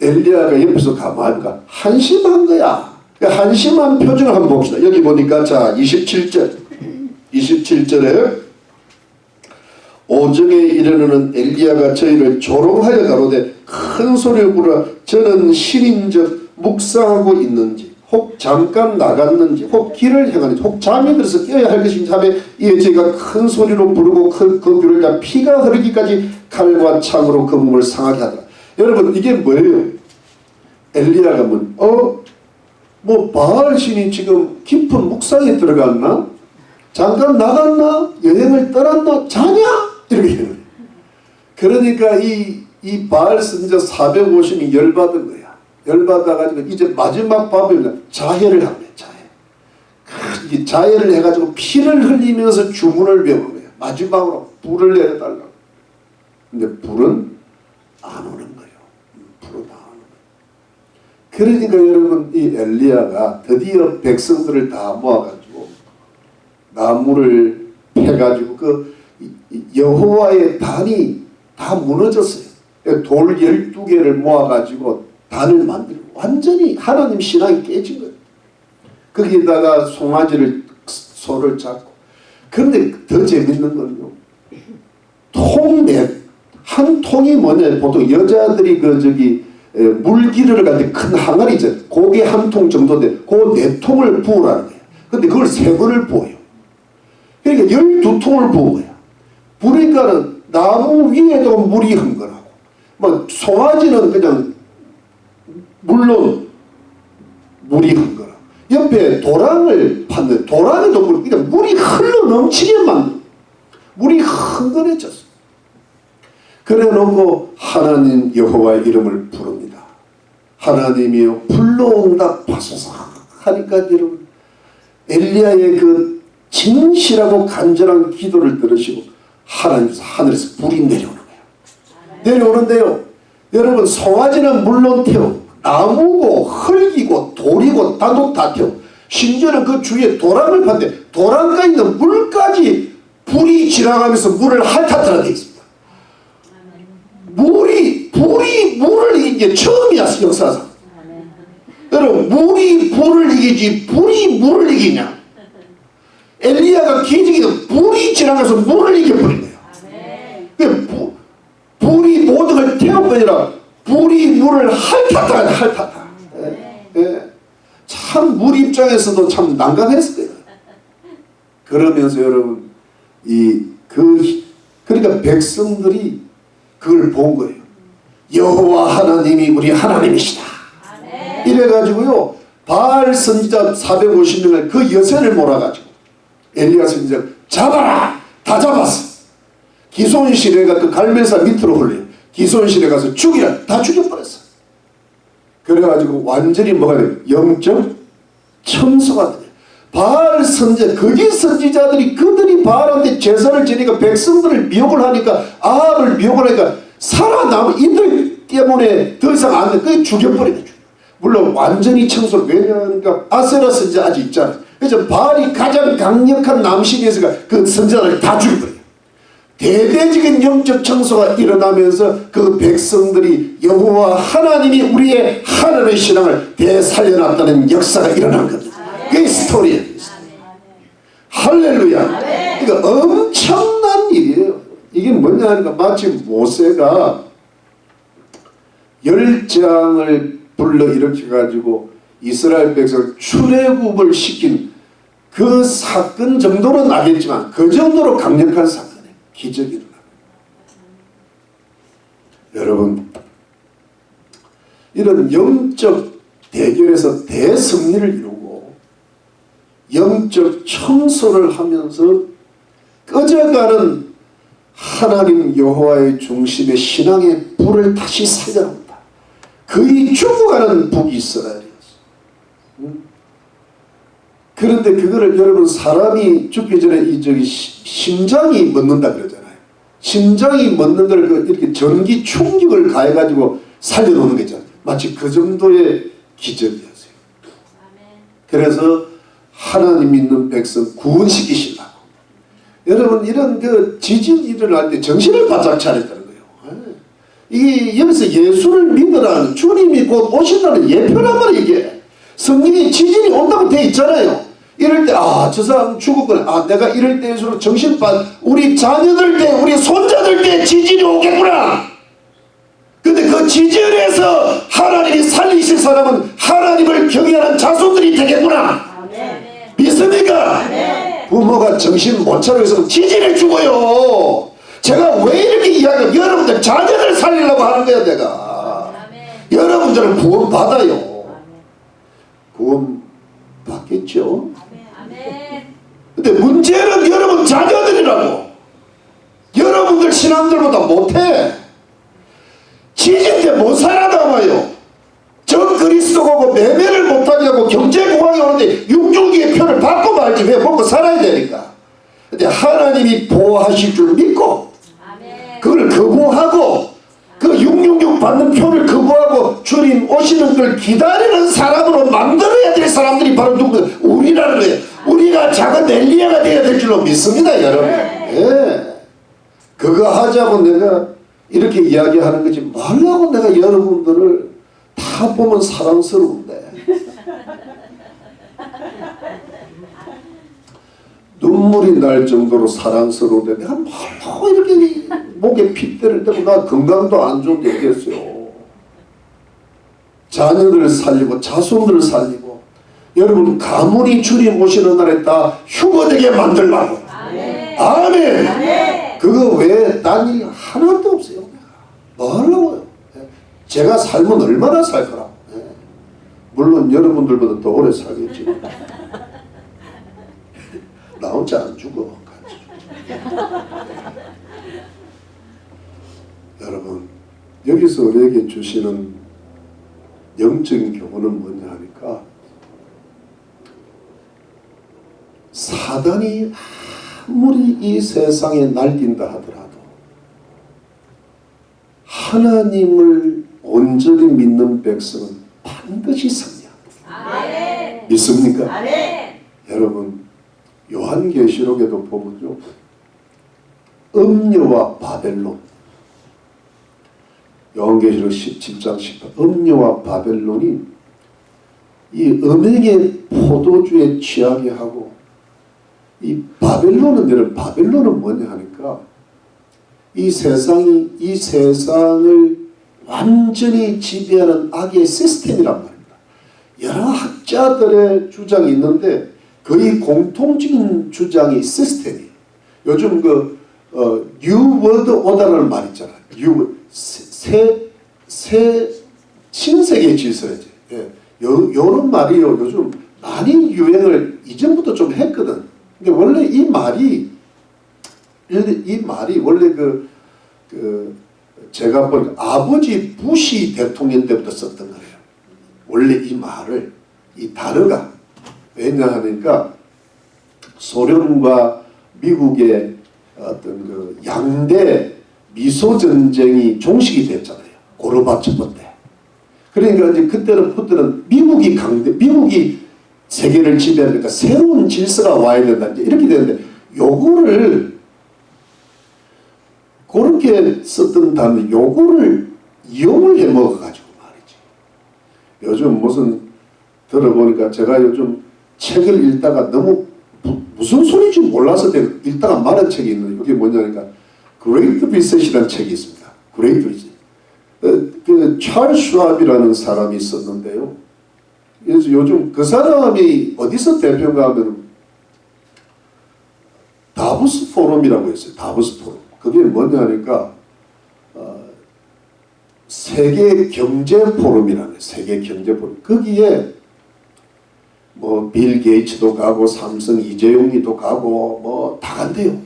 A: 엘리야가 옆에서 가만히 보니까 한심한 거야. 한심한 표정을 한번 봅시다. 여기 보니까 자 27절에 오정에 이르는 엘리야가 저희를 조롱하여 가로되 큰 소리를 부르라. 저는 신인적 묵상하고 있는지 혹 잠깐 나갔는지 혹 길을 행하는지 혹 잠이 들어서 깨어야 할 것인지 하며 이에 저희가 큰 소리로 부르고 그 뷰를 다 피가 흐르기까지 칼과 창으로 그 몸을 상하게 하더라. 여러분 이게 뭐예요? 엘리야가 뭐 바알 신이 지금 깊은 묵상에 들어갔나? 잠깐 나갔나? 여행을 떠났나? 자냐? 이렇게 되는 거예요. 그러니까 이 바알 선지자 450이 열받은 거야. 열받아가지고 이제 마지막 밤에 자해를 한 거예요. 자해. 자해를 해가지고 피를 흘리면서 주문을 배우는 거예요. 마지막으로 불을 내려달라고. 근데 불은 안 오는 거예요. 불은 안 오는 거예요. 그러니까 여러분 이 엘리야가 드디어 백성들을 다 모아가지고 나무를 패가지고 그 여호와의 단이 다 무너졌어요. 돌 12개를 모아가지고 단을 만들고 완전히 하나님 신앙이 깨진 거예요. 거기에다가 송아지를 소를 잡고. 그런데 더 재밌는 건요. 한 통이 뭐냐, 보통 여자들이 물기를 갈 때 큰 항아리죠. 그게 한 통 정도 돼. 그 4통을 부으라는 거예요. 근데 그걸 3번을 부어요. 그러니까 12통을 부은 거야. 부으니까는 나무 위에도 물이 흥건하고, 뭐 송아지는 그냥 물론 물이 흥건하고, 옆에 도랑을 팠는데 도랑에도 그냥 물이 흘러 넘치게 만든, 물이 흥건해졌어. 그래 놓고 하나님 여호와의 이름을 부릅니다. 하나님이여 불로 응답하소서 하니까 여러분 엘리야의 그 진실하고 간절한 기도를 들으시고 하늘에서 불이 내려오는 거예요. 내려오는데요. 여러분 송아지는 물론 태우고 나무고 흙이고 돌이고 단독 다 태우고 심지어는 그 주위에 도랑을 팠는데 도랑가 있는 물까지 불이 지나가면서 물을 핥아뜨려 돼 있습니다. 불이 물을 이긴 게 처음이야, 역사상. 여러분, 물이 불을 이기지 불이 물을 이기냐? 엘리야가 기적이는 불이 지나가서 물을 이겨버린 거예요. 불이 모든 걸 태워버리가 아니라 불이 물을 핥았다. 참 물 입장에서도 참 난감했을 거예요. 그러면서 여러분, 그러니까 백성들이 그걸 본 거예요. 여호와 하나님이 우리 하나님이시다. 이래가지고요, 바알 선지자 450명을 그 여세를 몰아가지고 엘리야 선지자 잡아라! 다 잡았어. 기손실에가 그 갈멜사 밑으로 흘려요. 기손실에 가서 죽이라! 다 죽여버렸어. 그래가지고 완전히 뭐가 돼요? 영적 청소가 돼요. 바알 선지자, 거짓 선지자들이 그들이 바알한테 제사를 지니까 백성들을 미혹을 하니까 아합을 미혹을 하니까 살아남은 이들 때문에 더 이상 안 돼. 그게 죽여버리네. 물론 완전히 청소를. 왜냐하니까 아세라 선지자 아직 있잖아요. 그래서 바알이 가장 강력한 남신에서가 그 선지자를 다 죽여버려요. 대대적인 영적 청소가 일어나면서 그 백성들이 여호와 하나님이 우리의 하나님의 신앙을 되살려놨다는 역사가 일어난 겁니다. 그게 스토리예요. 할렐루야. 그러니까 엄청난 일이에요. 이게 뭐냐 하니까 마치 모세가 열장을 불러일으켜 가지고 이스라엘 백성을 출애굽을 시킨 그 사건 정도는 아겠지만 그 정도로 강력한 사건이에요. 기적이 일어납니다. 여러분, 이런 영적 대결에서 대승리를 이루고 영적 청소를 하면서 꺼져가는 하나님 여호와의 중심의 신앙의 불을 다시 살려놓는다. 거의 죽어가는 북이스라엘이었어요. 그런데 그거를 여러분, 사람이 죽기 전에 이 저기 심장이 멎는다 그러잖아요. 심장이 멎는 걸 이렇게 전기 충격을 가해가지고 살려놓는 거 있잖아요. 마치 그 정도의 기적이었어요. 그래서 하나님 믿는 백성 구원시키시려고. 여러분, 이런 그 지진이 일어날 때 정신을 바짝 차렸다는 거예요. 이게 여기서 예수를 믿으라는, 주님이 곧 오신다는 예표란 말이에요. 이게 성경에 지진이 온다고 돼 있잖아요. 이럴 때 저 사람 죽었구나. 내가 이럴 때일수록 우리 자녀들 때, 우리 손자들 때 지진이 오겠구나. 근데 그 지진에서 하나님이 살리실 사람은 하나님을 경외하는 자손들이 되겠구나. 믿습니까? 부모가 정신 못 차리고 있으면 지진에 죽어요. 제가 왜 이렇게 이야기해요? 여러분들 자녀들 살리려고 하는 거야 내가. 여러분들은 구원 받아요. 구원 받겠죠. 근데 문제는 여러분 자녀들이라고. 여러분들 신앙들보다 못해. 지진 때 못 살아남아요. 전 그리스도고 매매를 못하게 하고 경제공황이 오는데 육중기의 표를 받고 말지 왜 먹고 살아야 되니까. 근데 하나님이 보호하실 줄 믿고 그걸 거부하고 그 666 받는 표를 거부하고 주님 오시는 걸 기다리는 사람으로 만들어야 될 사람들이 바로 누구예요? 우리라는 거예요. 우리가 작은 엘리야가 되어야 될 줄로 믿습니다, 여러분. 예. 그거 하자고 내가 이렇게 이야기하는 거지 말라고 내가 여러분들을 다 보면 사랑스러운데 눈물이 날 정도로 사랑스러운데 내가 말라고 이렇게 목에 핏대를 대고 나 건강도 안 좋은데 얘기했어요. 자녀들을 살리고 자손들을 살리고 여러분 가문이 주님 오시는 날에 다 휴거되게 만들라고. 아멘. 그거 외에 딴 일이 하나도 없어요. 뭐하려고요? 제가 살면 얼마나 살 거라고. 물론 여러분들보다 더 오래 살겠지. 나 혼자 안 죽어. 여러분, 여기서 우리에게 주시는 영적인 교훈은 뭐냐 하니까 사단이 아무리 이 세상에 날뛴다 하더라도 하나님을 온전히 믿는 백성은 반드시 승리합니다. 믿습니까? 여러분, 요한계시록에도 보면요, 음녀와 바벨론, 요한계시록 17장 18, 음녀와 바벨론이 이 음행의 포도주에 취하게 하고, 이 바벨론은 뭐냐 하니까 이 세상을 완전히 지배하는 악의 시스템이란 말입니다. 여러 학자들의 주장이 있는데 거의 공통적인 주장이 시스템이에요. 요즘 뉴 월드 오더라는 말 있잖아요. 신세계 질서지. 요런 말이요. 요즘 많이 유행을 이전부터 좀 했거든. 근데 원래 이 말이 원래 제가 본 아버지 부시 대통령 때부터 썼던 거예요. 원래 이 말을, 이 단어가 왜냐 하니까 소련과 미국의 어떤 그 양대 미소 전쟁이 종식이 됐잖아요. 고르바초프 때. 그러니까 이제 그때는 미국이 세계를 지배하니까 새로운 질서가 와야 된다. 이제 이렇게 되는데 요거를 그렇게 썼던 다음에 요거를 이용을 해 먹어가지고 말이지. 요즘 무슨 들어보니까 제가 요즘 책을 읽다가 너무 무슨 소리인지 몰라서 읽다가 말한 책이 있는데 그게 뭐냐니까 Great Reset이라는 책이 있습니다. Great Reset. 그 찰스 슈왑이라는 사람이 있었는데요. 그래서 요즘 그 사람이 어디서 대표가 하면 다보스 포럼이라고 했어요. 다보스 포럼. 그게 뭐냐니까 세계 경제 포럼이라는 거예요. 세계 경제 포럼. 거기에 뭐 빌 게이츠도 가고 삼성 이재용이도 가고 뭐 다 간대요.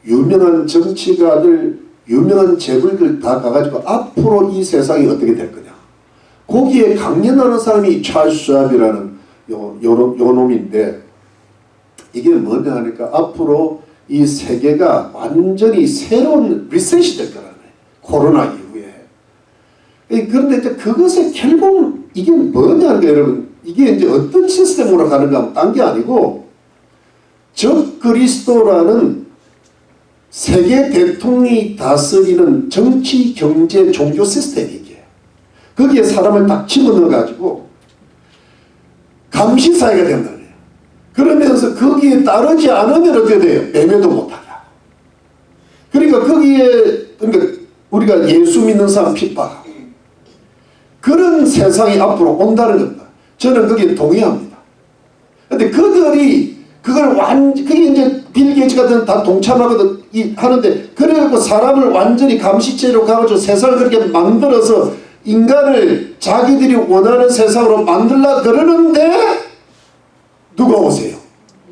A: 유명한 정치가들, 유명한 재벌들 다 가가지고 앞으로 이 세상이 어떻게 될 거냐. 거기에 강연하는 사람이 찰스 슈왑이라는 요 놈인데 이게 뭐냐 하니까 앞으로 이 세계가 완전히 새로운 리셋이 될 거라는 거예요. 코로나 이후에. 그런데 이제 그것의 결국은 이게 뭐냐 하니까 여러분 이게 이제 어떤 시스템으로 가는가 하면 딴 게 아니고 적 그리스도라는 세계 대통령이 다스리는 정치, 경제, 종교 시스템이 이게. 거기에 사람을 딱 집어넣어가지고 감시사회가 된다는 거예요. 그러면서 거기에 따르지 않으면 어떻게 돼요? 매매도 못하냐. 그러니까 그러니까 우리가 예수 믿는 사람 핍박하고 그런 세상이 앞으로 온다는 겁니다. 저는 거기에 동의합니다. 근데 그들이 그걸 그게 이제 빌 게이츠 같은 다 동참하거든 하는데 그래갖고 사람을 완전히 감시죄로 가가지고 세상을 그렇게 만들어서 인간을 자기들이 원하는 세상으로 만들라 그러는데 누가 오세요?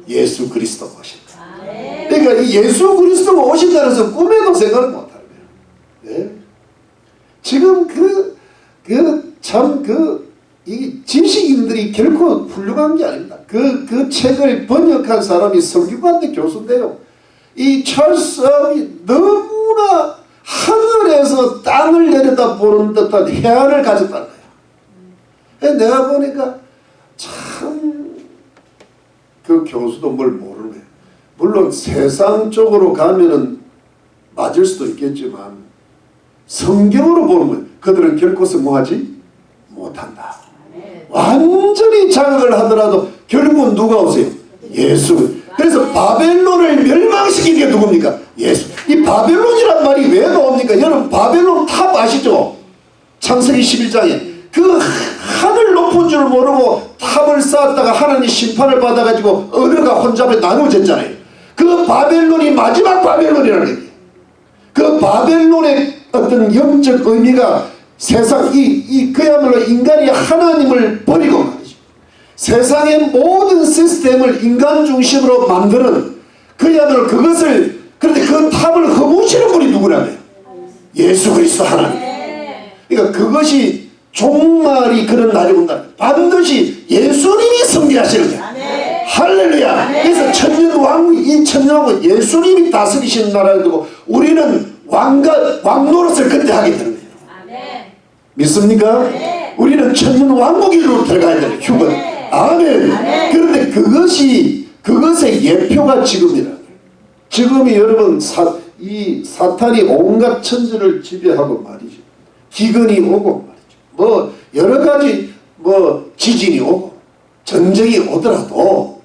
A: 예수 그리스도가 오신다. 그러니까 이 예수 그리스도가 오신다는 것은 꿈에도 생각을 못하는 거예요. 네? 지금 이 지식인들이 결코 훌륭한 게 아닙니다. 그 책을 번역한 사람이 성균관대 교수인데요. 이 찰스 슈왑이 너무나 하늘에서 땅을 내려다 보는 듯한 해안을 가졌다는 거예요. 내가 보니까 참 그 교수도 뭘 모르는 거예요. 물론 세상 쪽으로 가면은 맞을 수도 있겠지만 성경으로 보는 거예요. 그들은 결코 성공하지 못한다. 완전히 자각을 하더라도 결국은 누가 오세요? 예수. 그래서 바벨론을 멸망시킨 게 누굽니까? 예수. 이 바벨론이란 말이 왜 나옵니까? 여러분 바벨론 탑 아시죠? 창세기 11장에 그 하늘 높은 줄 모르고 탑을 쌓았다가 하나님 심판을 받아가지고 어느가 혼잡에 나누어졌잖아요. 그 바벨론이 마지막 바벨론이라는 거예요. 그 바벨론의 어떤 영적 의미가 세상 그야말로 인간이 하나님을 버리고 말이죠. 세상의 모든 시스템을 인간 중심으로 만드는 그야말로 그것을 그런데 그 탑을 허무시는 분이 누구라고요? 예수 그리스도 하나님. 그러니까 그것이 종말이 그런 날이 온다. 반드시 예수님이 승리하시는 거야. 할렐루야. 그래서 이 천년왕국 예수님이 다스리시는 나라를 두고 우리는 왕 노릇을 그때 하게 되는 거예요. 믿습니까? 우리는 천년왕국으로 들어가야 되는 휴건. 아멘. 그런데 그것의 예표가 지금이라. 지금이 여러분 이 사탄이 온갖 천지를 지배하고 말이죠. 기근이 오고 말이죠. 뭐 여러 가지 뭐 지진이 오고 전쟁이 오더라도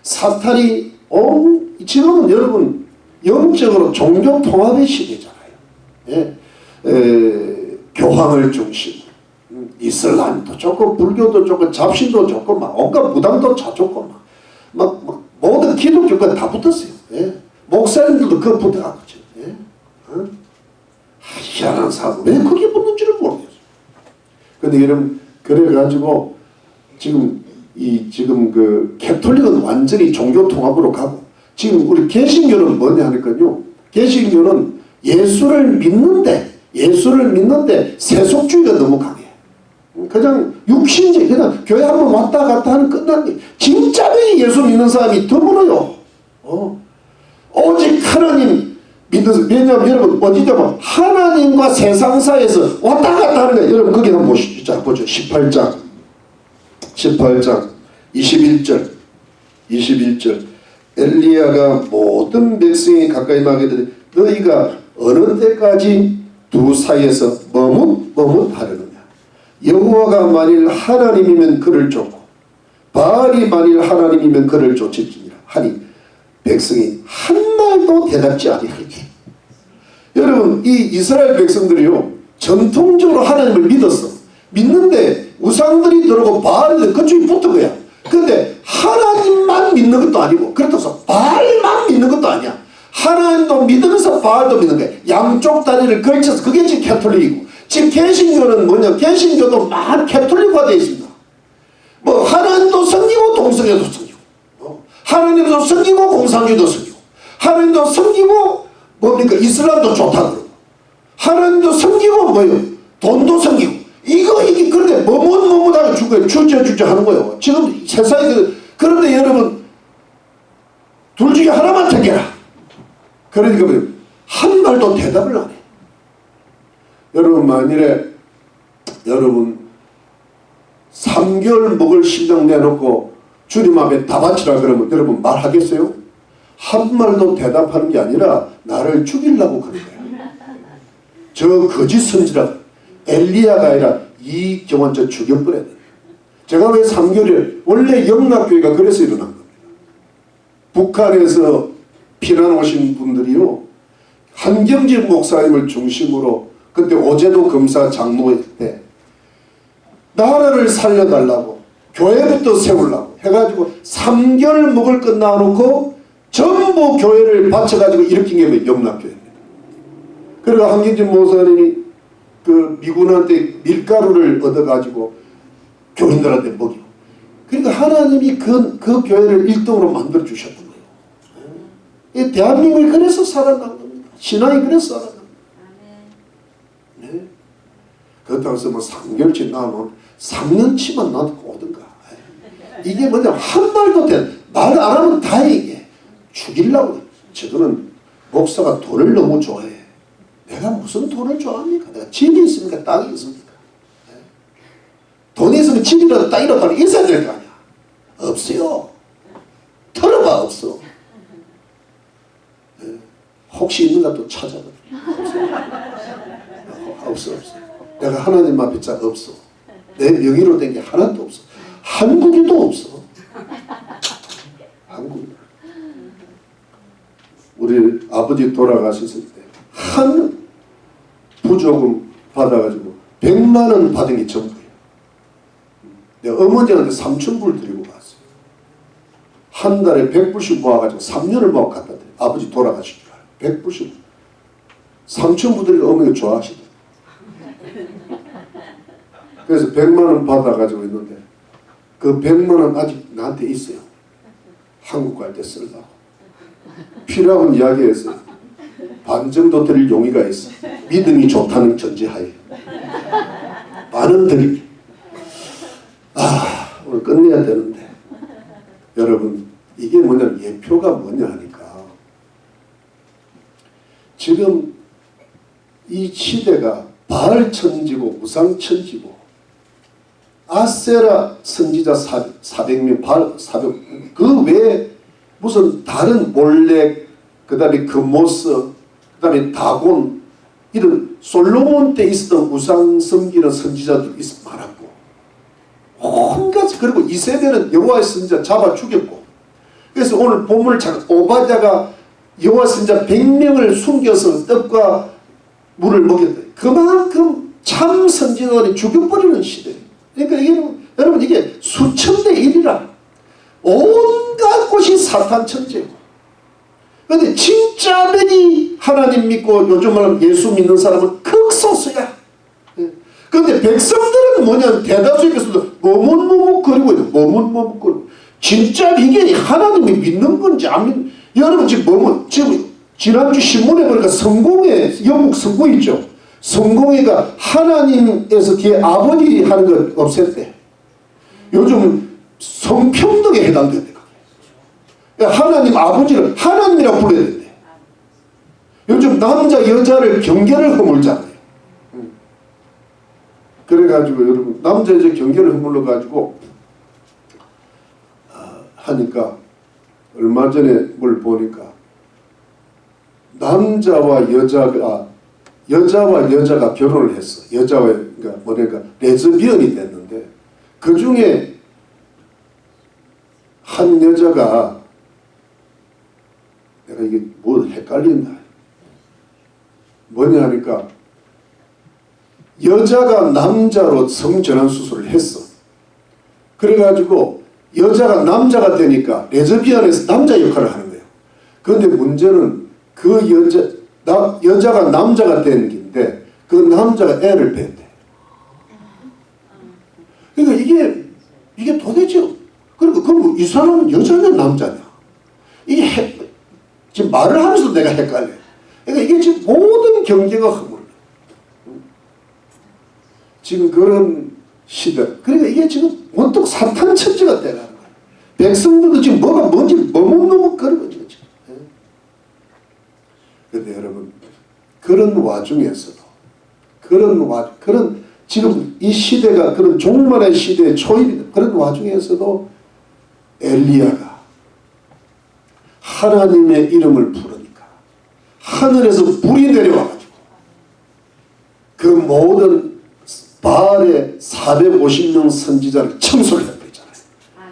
A: 사탄이 지금은 여러분 영적으로 종교 통합의 시대잖아요. 교황을 중심, 이슬람도 좋고 불교도 좋고 잡신도 좋고 막 온갖 무당도 다 좋고 막 모든 기독교가 다 붙었어요. 목사님들도 그거 붙어가지고 희한한 사람 왜 그게 붙는지를 모르겠어요. 근데 여러분 그래가지고 지금 그 캐톨릭은 완전히 종교 통합으로 가고 지금 우리 개신교는 뭐냐 하니까요. 개신교는 예수를 믿는데 세속주의가 너무 강해. 그냥 육신주의, 그냥 교회 한번 왔다 갔다 하는 끝나는 게 진짜 예수 믿는 사람이 드물어요. 오직 하나님 믿어서. 왜냐하면 여러분 어디냐면 하나님과 세상 사이에서 왔다 갔다 하는 거예요. 여러분 거기 한번 보시죠. 자, 보죠. 18장 21절 엘리야가 모든 백성이 가까이 나게 되되 너희가 어느 때까지 두 사이에서 머뭇하려느냐. 여호와가 만일 하나님이면 그를 쫓고 바알이 만일 하나님이면 그를 쫓을지니라 하니 백성이 한 말도 대답지 아니하니. 여러분 이 이스라엘 백성들이요 전통적으로 하나님을 믿는데 우상들이 들어오고 바알이 그쪽에 붙은 거야. 근데 하나님만 믿는 것도 아니고 그렇다고 바알만 믿는 것도 아니야. 하나님도 믿으면서 바알도 믿는 거야. 양쪽 다리를 걸쳐서. 그게 지금 캐톨릭이고, 지금 개신교는 뭐냐, 개신교도 막 캐톨릭화 되어 있습니다. 뭐 하나님도 섬기고 동성애도 섬기고, 하나님도 섬기고 공산주의도 섬기고, 하나님도 섬기고 뭡니까 이슬람도 좋다 그러고, 하나님도 섬기고 뭐요 돈도 섬기고. 이게 그런데 머뭇하게 죽어요. 주저 하는 거예요. 지금 세상에. 그런데 여러분 둘 중에 하나만 택해라. 그러니까 뭐예요? 한 말도 대답을 안 해. 여러분 만일에 여러분 3개월 먹을 신랑 내놓고 주님 앞에 다 바치라 그러면 여러분 말하겠어요? 한 말도 대답하는 게 아니라 나를 죽이려고 그런 거예요. 저 거짓 선지자 엘리야가 아니라 이 경원 저 죽여버려야 돼요. 제가 왜 3개월에 원래 영락교회가 그래서 일어난 겁니다. 북한에서 피난 오신 분들이요 한경재 목사님을 중심으로 그때 오제도 검사 장로회 때 나라를 살려달라고 교회부터 세우려고 해가지고 3개월 먹을 것 놔놓고 전부 교회를 바쳐가지고 일으킨 게 영락교회입니다. 그리고 한경재 목사님이 그 미군한테 밀가루를 얻어가지고 교인들한테 먹이고, 그러니까 하나님이 그 교회를 1등으로 만들어 주셨던 거예요. 이 대한민국이 그래서 살아난 겁니다. 신앙이 그래서 살아난 겁니다. 네. 그렇다고 해서 뭐 3개월치 나면 3년치만 놔두고 오든가. 이게 뭐냐, 한 말도 말 안 하면 다행이게 죽이려고. 저거는 목사가 돈을 너무 좋아해. 내가 무슨 돈을 좋아합니까? 내가 집이 있습니까? 땅이 있습니까? 네? 돈이 있으면 집이라도 땅이라도 있어야 될 거 아니야. 없어요. 털어봐. 없어. 네? 혹시 있는가 또 찾아봐. 없어. 내가 하나님 앞에 자 없어. 내 명의로 된 게 하나도 없어. 한국에도 없어. 한국에. 우리 아버지 돌아가셨을 때 한 부조금 받아가지고 100만 원 받은 게 전부예요. 내가 어머니한테 3,000불 드리고 갔어요. 한 달에 100불씩 모아가지고 3년을 모아 갖다 드려요. 아버지 돌아가신 줄 알아요. 100불씩. 3,000불 드리고 어머니가 좋아하시더라고요. 그래서 100만 원 받아가지고 있는데 그 100만 원 아직 나한테 있어요. 한국 갈 때 쓰려고. 필요하면 이야기했어요. 반 정도 드릴 용의가 있어. 믿음이 좋다는 전제하에. 반은 드릴게. 오늘 끝내야 되는데. 여러분, 이게 뭐냐면 예표가 뭐냐 하니까 지금 이 시대가 바알 천지고 우상 천지고 아세라 선지자 400명, 바알 400명, 그 외에 무슨 다른 몰렉, 그 다음에 금모스, 그 다음에 다곤, 이런 솔로몬 때 있었던 우상 섬기는 선지자들 많았고, 온갖. 그리고 이세벨은 여호와의 선지자 잡아 죽였고, 그래서 오늘 본문을 오바댜가 여호와 선지자 100명을 숨겨서 떡과 물을 먹였다. 그만큼 참 선지자들이 죽여버리는 시대예요. 그러니까 이게 여러분 이게 수천 대 1이라. 온갖 곳이 사탄 천재고. 그런데 진짜들이 하나님 믿고 요즘 말하면 예수 믿는 사람은 극소수야. 그런데 백성들은 뭐냐, 대다수에게서도 머뭇머뭇거리고 있는, 머뭇머뭇거리고. 진짜 이게 하나님이 믿는 건지 안 믿는. 여러분 지금 지난주 신문에 보니까 성공회, 영국 성공 있죠. 성공회가 하나님에서 뒤에 아버지 하는 걸 없앴대. 요즘 성평등에 해당된다. 하나님 아버지를 하나님이라고 불러야 된대. 요즘 남자 여자를 경계를 허물잖아요. 그래가지고 여러분 남자 여자 경계를 허물러 가지고 하니까 얼마 전에 뭘 보니까 남자와 여자가 결혼을 했어. 그러니까 뭐랄까 레즈비언이 됐는데 그 중에 한 여자가 내가 이게 뭐 헷갈린다. 뭐냐 하니까 여자가 남자로 성전환 수술을 했어. 그래가지고 여자가 남자가 되니까 레즈비언에서 남자 역할을 하는 거예요. 그런데 문제는 그 여자가 남자가 된 긴데 그 남자가 애를 뺐대. 그러니까 이게 도대체 그러니까 그럼 이 사람은 여자냐 남자냐? 이게 지금 말을 하면서 내가 헷갈려. 그러니까 이게 지금 모든 경계가 허물려. 지금 그런 시대. 그러니까 이게 지금 원통 사탄 천지가 돼가는 거야. 백성들도 지금 뭐가 뭔지 머뭇머뭇거리고 지금. 그런데 여러분 그런 와중에서도 그런 지금 이 시대가 그런 종말의 시대의 초입이다. 그런 와중에서도 엘리야가 하나님의 이름을 부르니까 하늘에서 불이 내려와가지고 그 모든 바알의 450명 선지자를 청소를 해버리잖아요.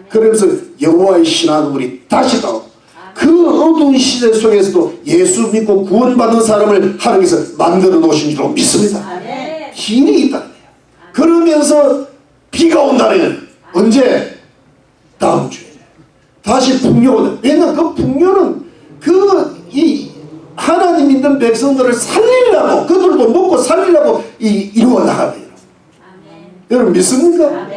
A: 그러면서 여호와의 신하들이 다시 나오고 그 어두운 시대 속에서도 예수 믿고 구원받는 사람을 하나님께서 만들어 놓으신 줄로 믿습니다. 길이 있다. 그러면서 비가 온다는 언제? 다음 주에 다시 풍요가 온다. 왜냐하면 그 풍요는 이 하나님 믿는 백성들을 살리려고 그들도 먹고 살리려고 이루어 나가요. 여러분 믿습니까?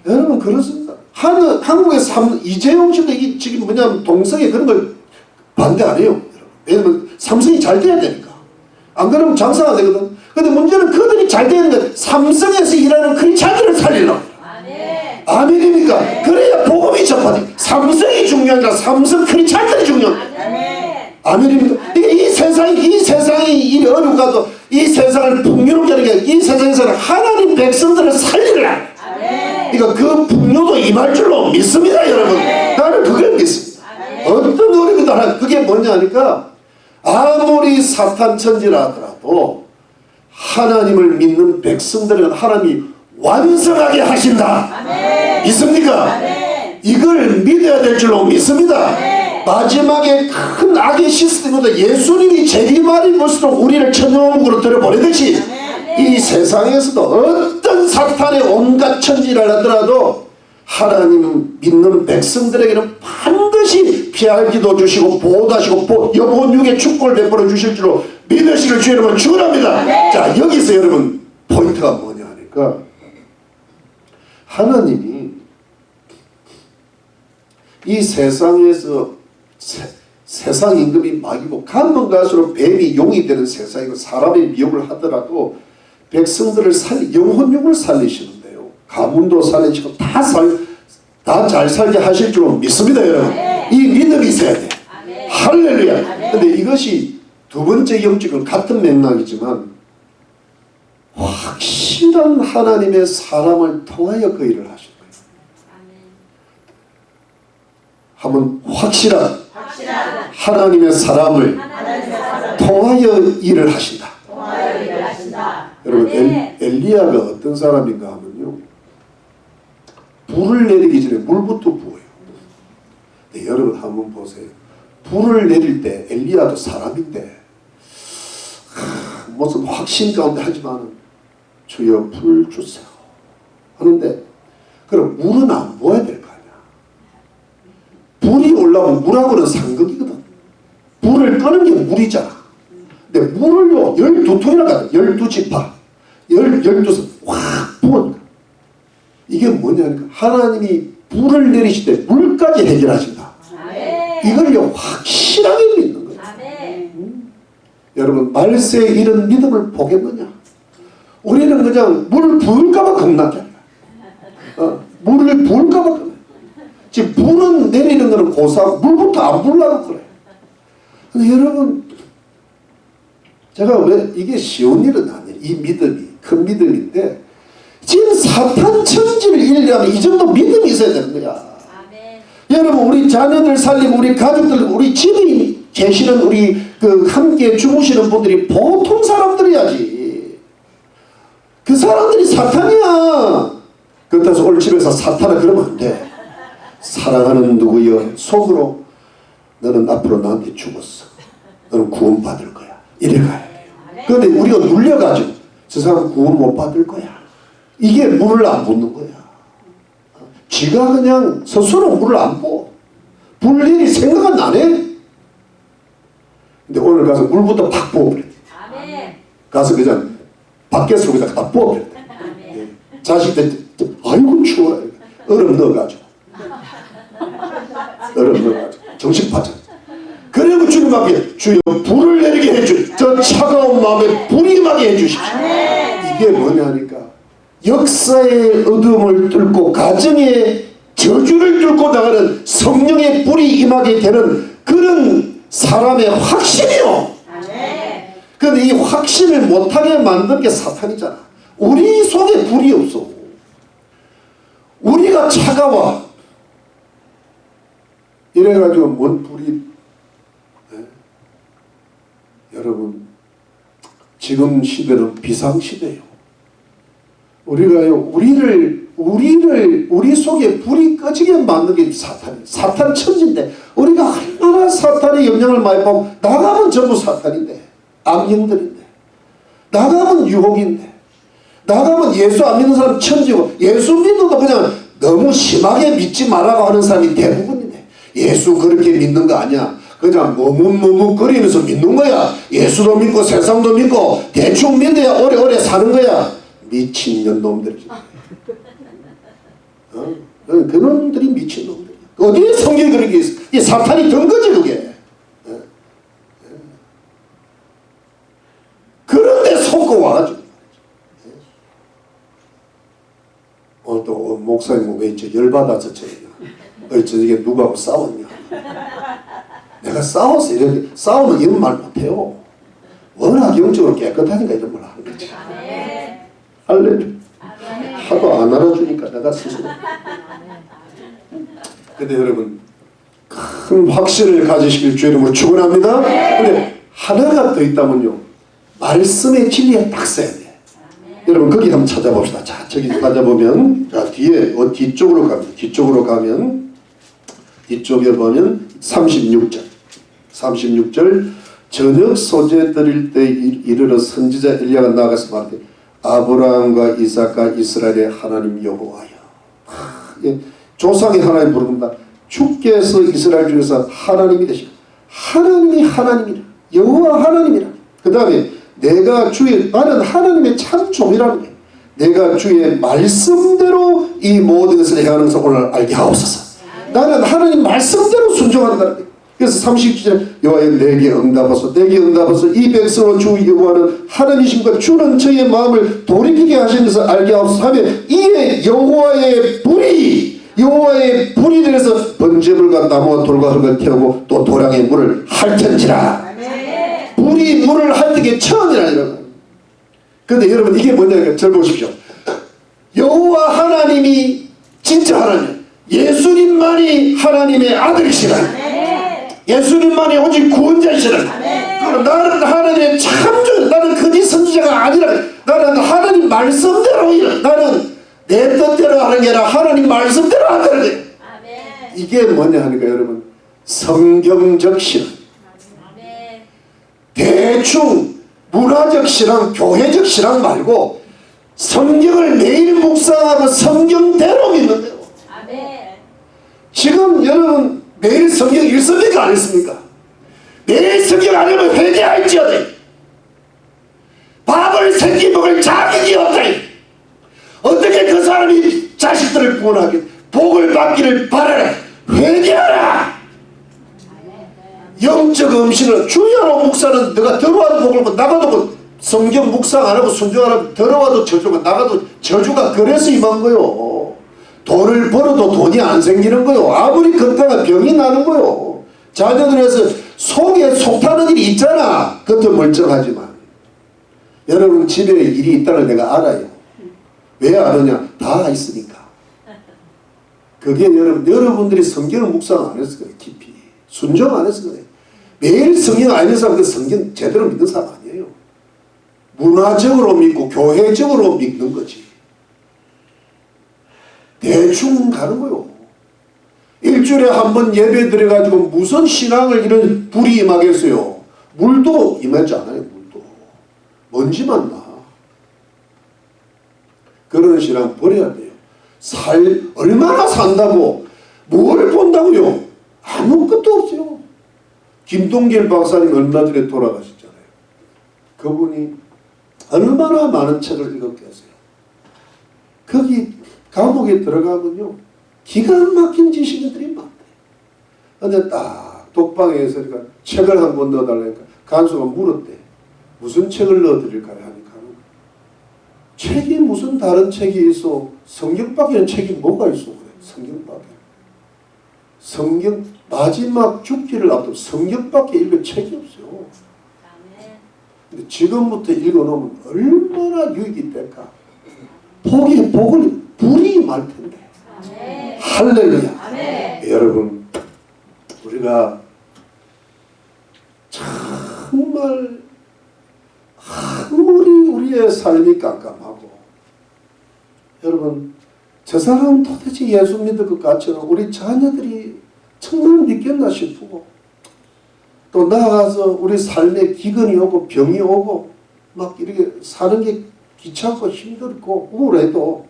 A: 여러분 그렇습니다. 한국에서 이재용 씨도 지금 뭐냐면 동성애 그런 걸 반대 안 해요. 왜냐면 삼성이 잘 돼야 되니까. 안 그러면 장사가 되거든. 근데 문제는 그들이 잘 되는 게 삼성에서 일하는 크리스찬들을 살리려고. 아멘입니까? 그래야 복음이 접하지. 삼성이 중요한 게 아니라 삼성 크리스찬들이 중요한 거예요. 아멘입니까? 이 세상이 이 어려워가도 이 세상을 풍요롭게 하는 게 이 세상에서는 하나님 백성들을 살리라. 그러니까 그 풍요도 임할 줄로 믿습니다, 여러분. 나는 그걸 믿습니다. 어떤 어려움도 하나 그게 뭐냐 하니까 아무리 사탄 천지라 하더라도 하나님을 믿는 백성들은 하나님이 완성하게 하신다. 믿습니까? 이걸 믿어야 될 줄로 믿습니다. 마지막에 큰 악의 시스템보다 예수님이 재림하리 볼수록 우리를 천년왕국으로 들여보내듯이 이 세상에서도 어떤 사탄의 온갖 천지를 하더라도 하나님 믿는 백성들에게는 반드시 피할 기도 주시고 보호하시고 영혼 육의 축복을 베풀어 주실 줄로 믿으시길 주 여러분 축원합니다. 자, 여기서 여러분 포인트가 뭐냐 하니까 하나님이 이 세상에서 세상 임금이 막이고 가면 갈수록 뱀이 용이 되는 세상이고 사람의 미혹을 하더라도 백성들을 영혼육을 살리시는데요. 가문도 살리시고 다 잘 살게 하실 줄 믿습니다, 여러분. 이 믿음이 있어야 돼. 할렐루야. 근데 이것이 두 번째 영적은 같은 맥락이지만 확실한 하나님의 사람을 통하여 그 일을 하신 거예요. 한번 확실한 하나님의 사람을 통하여 일을 하신다. 여러분 엘리야가 어떤 사람인가 하면요, 불을 내리기 전에 물부터 부어요. 네, 여러분 한번 보세요. 불을 내릴 때 엘리야도 사람인데 무슨 확신 가운데 하지만 주여 불 주세요 하는데 그럼 물은 안 부어야 될 거 아니야. 불이 올라오면 물하고는 상극이거든. 불을 끄는 게 물이잖아. 근데 물을요 12통이나 가요. 12지파 12선 확 부은 거야. 이게 뭐냐니까 하나님이 불을 내리실 때 물까지 해결하신다. 이걸요 확실하게 믿는 거예요. 여러분 말세에 이런 믿음을 보겠느냐? 우리는 그냥 물 부을까봐 겁나게 물을 부을까봐 겁나. 지금 불은 내리는 거는 고사하고 물부터 안 부으려고 그래. 근데 여러분 제가 왜 이게 쉬운 일은 아니에요. 이 믿음이 큰 믿음인데 지금 사탄 천지를 이기려면 이 정도 믿음이 있어야 되는 거야. 아멘. 여러분 우리 자녀들 살리고 우리 가족들 우리 집에 계시는 우리 그 함께 주무시는 분들이 보통 사람들이야지. 그 사람들이 사탄이야. 그렇다고 오늘 집에서 사탄아 그러면 안 돼. 사랑하는 누구여 속으로 너는 앞으로 나한테 죽었어. 너는 구원받을 거야. 이래 가야 돼. 그런데 우리가 눌려가지고 저 사람 구원 못 받을 거야. 이게 물을 안 붓는 거야. 지가 그냥 스스로 물을 안 부어. 불 일이 생각은 안 해. 근데 오늘 가서 물부터 팍 부어버려. 가서 그냥 밖에서 그냥 다 부어버려. 자식들 아이고 추워. 얼음 넣어가지고. 얼음 넣어가지고. 정신 파자. 그리고 주님 앞에 주여 불을 내리게 해주. 저 차가운 마음에 불이 임하게 해주십시오. 이게 뭐냐니까. 역사의 어둠을 뚫고 가정의 저주를 뚫고 나가는 성령의 불이 임하게 되는 그런 사람의 확신이요. 그런데 이 확신을 못하게 만든 게 사탄이잖아. 우리 속에 불이 없어. 우리가 차가워. 이래가지고 뭔 불이. 여러분 지금 시대는 비상시대예요. 우리가요 우리 속에 불이 꺼지게 만든 게 사탄이에요. 사탄 천지인데 우리가 얼마나 사탄의 영향을 많이 받고 나가면 전부 사탄인데 악령들인데 나가면 유혹인데 나가면 예수 안 믿는 사람 천지고 예수 믿어도 그냥 너무 심하게 믿지 말라고 하는 사람이 대부분인데 예수 그렇게 믿는 거 아니야. 그냥 머뭇거리면서 믿는 거야. 예수도 믿고 세상도 믿고 대충 믿어야 오래오래 사는 거야. 미친년 놈들이지. 그런 놈들이 미친 놈들이야. 어디에 성경이 그렇게 있어? 이 사탄이 든 거지 그게. 그런데 속고 와가지고. 오늘 또 목사님 왜 열받아서 저게 누구하고 싸웠냐. 내가 싸웠어. 이렇게 싸우면 이런 말 못해요. 워낙 영적으로 깨끗하니까 이런 말 하는 거지. 할렐루야. 하도 안 알아주니까 내가 스스로. 근데 여러분 큰 확신을 가지시길 주의 이름으로 축원합니다. 근데 하나가 더 있다면요. 말씀의 진리에 딱 써야 돼. 여러분 거기 한번 찾아봅시다. 자 저기 찾아보면 자 뒤에 뒤쪽으로 가면 뒤쪽에 보면 36절 저녁 소재 드릴 때 이르러 선지자 엘리야가 나가서 말하되 아브라함과 이삭과 이스라엘의 하나님 여호와여. 조상의 하나님 부릅니다. 주께서 이스라엘 중에서 하나님이 되시고 하나님이 하나님이라 여호와 하나님이라. 그 다음에 나는 하나님의 참 종이라는 거예요. 내가 주의 말씀대로 이 모든 것을 행하는 것을 오늘 알게 하옵소서. 나는 하나님 말씀대로 순종한다는 거예요. 그래서 30절 여호와여 내게 응답하소서 이 백성으로 주 여호와는 하나님이심과 주는 저의 마음을 돌이키게 하신 것을 알게 하옵소서 하며 이에 여호와의 불이 내려서 번제물과 나무와 돌과 흙을 태우고 또 도량의 물을 핥은지라. 불이 물을 핥게 처음이라. 그런데 여러분 이게 뭐냐니까 잘 보십시오. 여호와 하나님이 진짜 하나님 예수님만이 하나님의 아들이시라. 예수님만이 오직 구원자이시라. 그럼 나는 하나님의 참조, 나는 거짓 선지자가 아니라 나는 하나님 말씀대로 나는 내 뜻대로 하는 게 아니라 하나님 말씀대로 한다는 거예요. 이게 뭐냐 하니까 여러분 성경적 신앙. 대충 문화적 신앙, 교회적 신앙 말고 성경을 매일 묵상하고 성경대로 믿는 거예요. 지금 여러분 매일 성경 읽습니까? 안 읽습니까? 매일 성경 안 읽으면 회개할지어다. 밥을 새끼 먹을 자격이 없다. 어떻게 그 사람이 자식들을 구원하게 복을 받기를 바라라. 회개하라. 영적 음식은 주야로 목사는 너가 들어와도 복을 받고 나가도 성경 묵상 안 하고 순종 안 하고 들어와도 저주가 나가도 저주가 그래서 임한 거요. 돈을 벌어도 돈이 안 생기는 거요. 아무리 건강한 병이 나는 거요. 자녀들에서 속에 속 타는 일이 있잖아. 겉은 멀쩡하지만 여러분 집에 일이 있다는 내가 알아요. 왜 아느냐? 다 있으니까. 그게 여러분들이 성경을 묵상 안 해서 그래. 깊이 순종 안 해서 그래. 매일 성경 안 읽는 사람은 성경 제대로 믿는 사람 아니에요. 문화적으로 믿고 교회적으로 믿는 거지. 대충 가는 거요. 일주일에 한 번 예배 드려가지고 무슨 신앙을 이런 불이 임하겠어요. 물도 임하지 않아요. 물도 먼지만 나. 그런 신앙 버려야 돼요. 얼마나 산다고 뭘 본다고요. 아무것도 없어요. 김동길 박사님 얼마 전에 돌아가셨잖아요. 그분이 얼마나 많은 책을 읽었겠어요. 거기 감옥에 들어가면요 기가 막힌 지식인들이 많대요. 근데 딱 독방에서 책을 한 권 넣어달라니까 간수가 물었대. 무슨 책을 넣어드릴까요? 하니까 책이 무슨 다른 책이 있어. 성경밖에는 책이 뭐가 있어. 그래. 성경밖에. 성경 마지막 죽기를 앞두고 성경밖에 읽을 책이 없어요. 근데 지금부터 읽어놓으면 얼마나 유익이 될까. 복이 복을 불이 말 텐데. 아멘. 할렐루야. 아멘. 여러분 우리가 정말 아무리 우리의 삶이 깜깜하고 여러분 저 사람은 도대체 예수 믿을 것 같지는 우리 자녀들이 정말 믿겠나 싶고 또 나아가서 우리 삶에 기근이 오고 병이 오고 막 이렇게 사는 게 귀찮고 힘들고 우울해도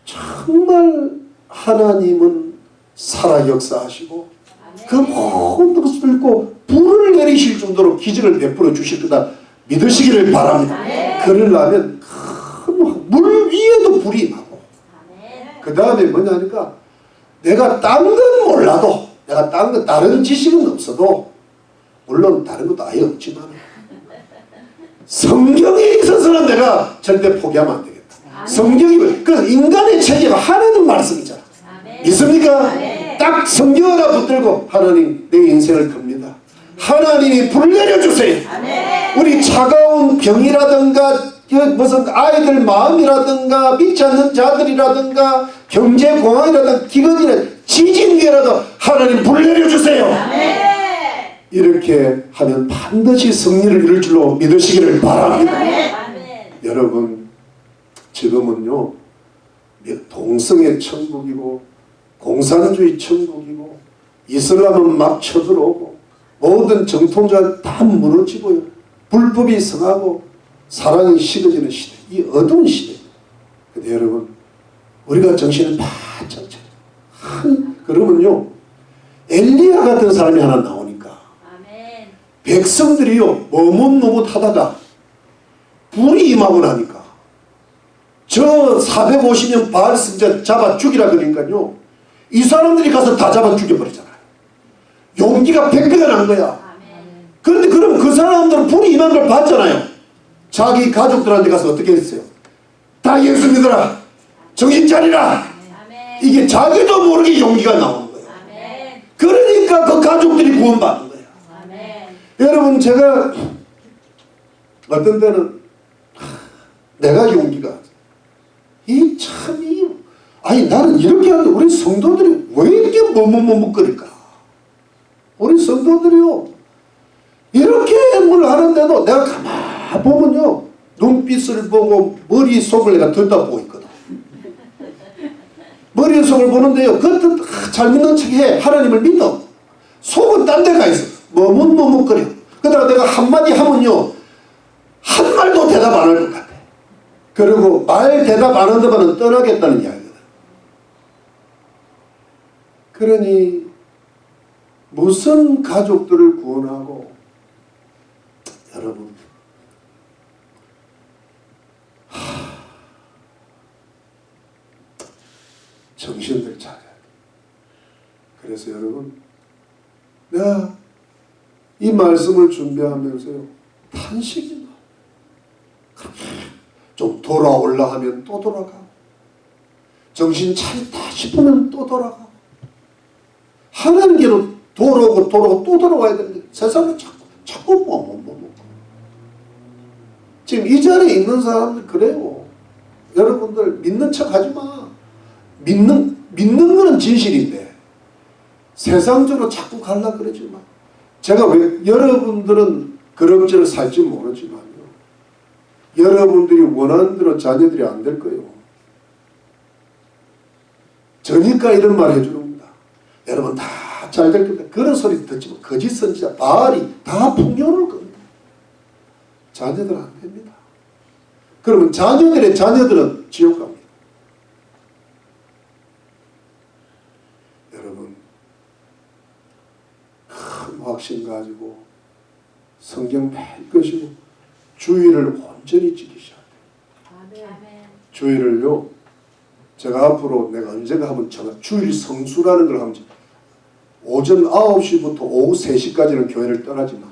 A: 정말 하나님은 살아 역사하시고 그 모든 것을 들고 불을 내리실 정도로 기적을 베풀어 주실 거다 믿으시기를 바랍니다. 그러려면 큰 물 위에도 불이 임하고 그 다음에 뭐냐니까 내가 딴 건 몰라도 내가 딴 건 다른 지식은 없어도 물론 다른 것도 아예 없지만 성경에 있어서는 내가 절대 포기하면 안 되겠다. 성경이 그 인간의 책임 하나님 말씀이잖아. 믿습니까? 딱 성경 하나 붙들고 하나님 내 인생을 겁니다. 하나님이 불 내려주세요. 우리 차가운 병이라든가 무슨 아이들 마음이라든가 믿지 않는 자들이라든가 경제공황이라든가 기근이나 지진 위에라도 하나님 불 내려주세요. 이렇게 하면 반드시 승리를 이룰 줄로 믿으시기를 바랍니다. 여러분 지금은요 동성애 천국이고 공산주의 천국이고 이슬람은 막 쳐들어오고 모든 정통자가 다 무너지고요. 불법이 성하고 사랑이 식어지는 시대. 이 어두운 시대. 근데 여러분 우리가 정신을 바짝 차려. 그러면요 엘리야 같은 사람이 하나 나오니까 백성들이요 머뭇머뭇하다가 불이 임하고 나니까 저 450명 바알 승자 잡아 죽이라 그러니까요 이 사람들이 가서 다 잡아 죽여버리잖아요. 용기가 100배가 난 거야. 그런데 그럼 그 사람들은 불이 임한 걸 봤잖아요. 자기 가족들한테 가서 어떻게 했어요? 다 예수 믿어라. 정신 차리라. 이게 자기도 모르게 용기가 나오는 거예요. 그러니까 그 가족들이 구원받는 거예요. 여러분 제가 어떤 때는 내가 용기가 이 참이 아니 나는 이렇게 하는데 우리 성도들이 왜 이렇게 머뭇머뭇거릴까? 우리 성도들이요 이렇게 뭘 하는데도 내가 가만 보면요 눈빛을 보고 머릿속을 내가 들여다보고 있거든. 머릿속을 보는데요 그것도 잘 믿는 척해. 하나님을 믿어. 속은 딴 데 가 있어. 머뭇머뭇거려. 그러다가 내가 한마디 하면요 한 말도 대답 안 할 것 같아. 그리고 말 대답 안 한다면 떠나겠다는 이야기거든. 그러니 무슨 가족들을 구원하고 여러분 정신들 차려야 돼. 그래서 여러분 내가 이 말씀을 준비하면서요 탄식이 나. 좀 돌아올라 하면 또 돌아가고 정신 차렸다 싶으면 또 돌아가고 하나님께로 돌아오고 또 돌아와야 되는데 세상에 자꾸 뭐 지금 이 자리에 있는 사람들 그래요. 여러분들 믿는 척 하지 마. 믿는 거는 진실인데 세상적으로 자꾸 가려고 그러지 마. 제가 왜 여러분들은 그럭저럭 살지 모르지만요. 여러분들이 원하는 대로 자녀들이 안 될 거예요. 저니까 이런 말 해주는 겁니다. 여러분 다 잘 될 겁니다. 그런 소리 듣지만 거짓 선지자 바알이 다 풍요로울 겁니다. 자녀들 안 됩니다. 그러면 자녀들의 자녀들은 지옥 갑니다. 여러분 큰 확신 가지고 성경 매일 것이고 주의를 온전히 지키셔야 돼요. 주의를요. 제가 앞으로 내가 언젠가 한번 주일 성수라는 걸 하면 오전 9시부터 오후 3시까지는 교회를 떠나지 마.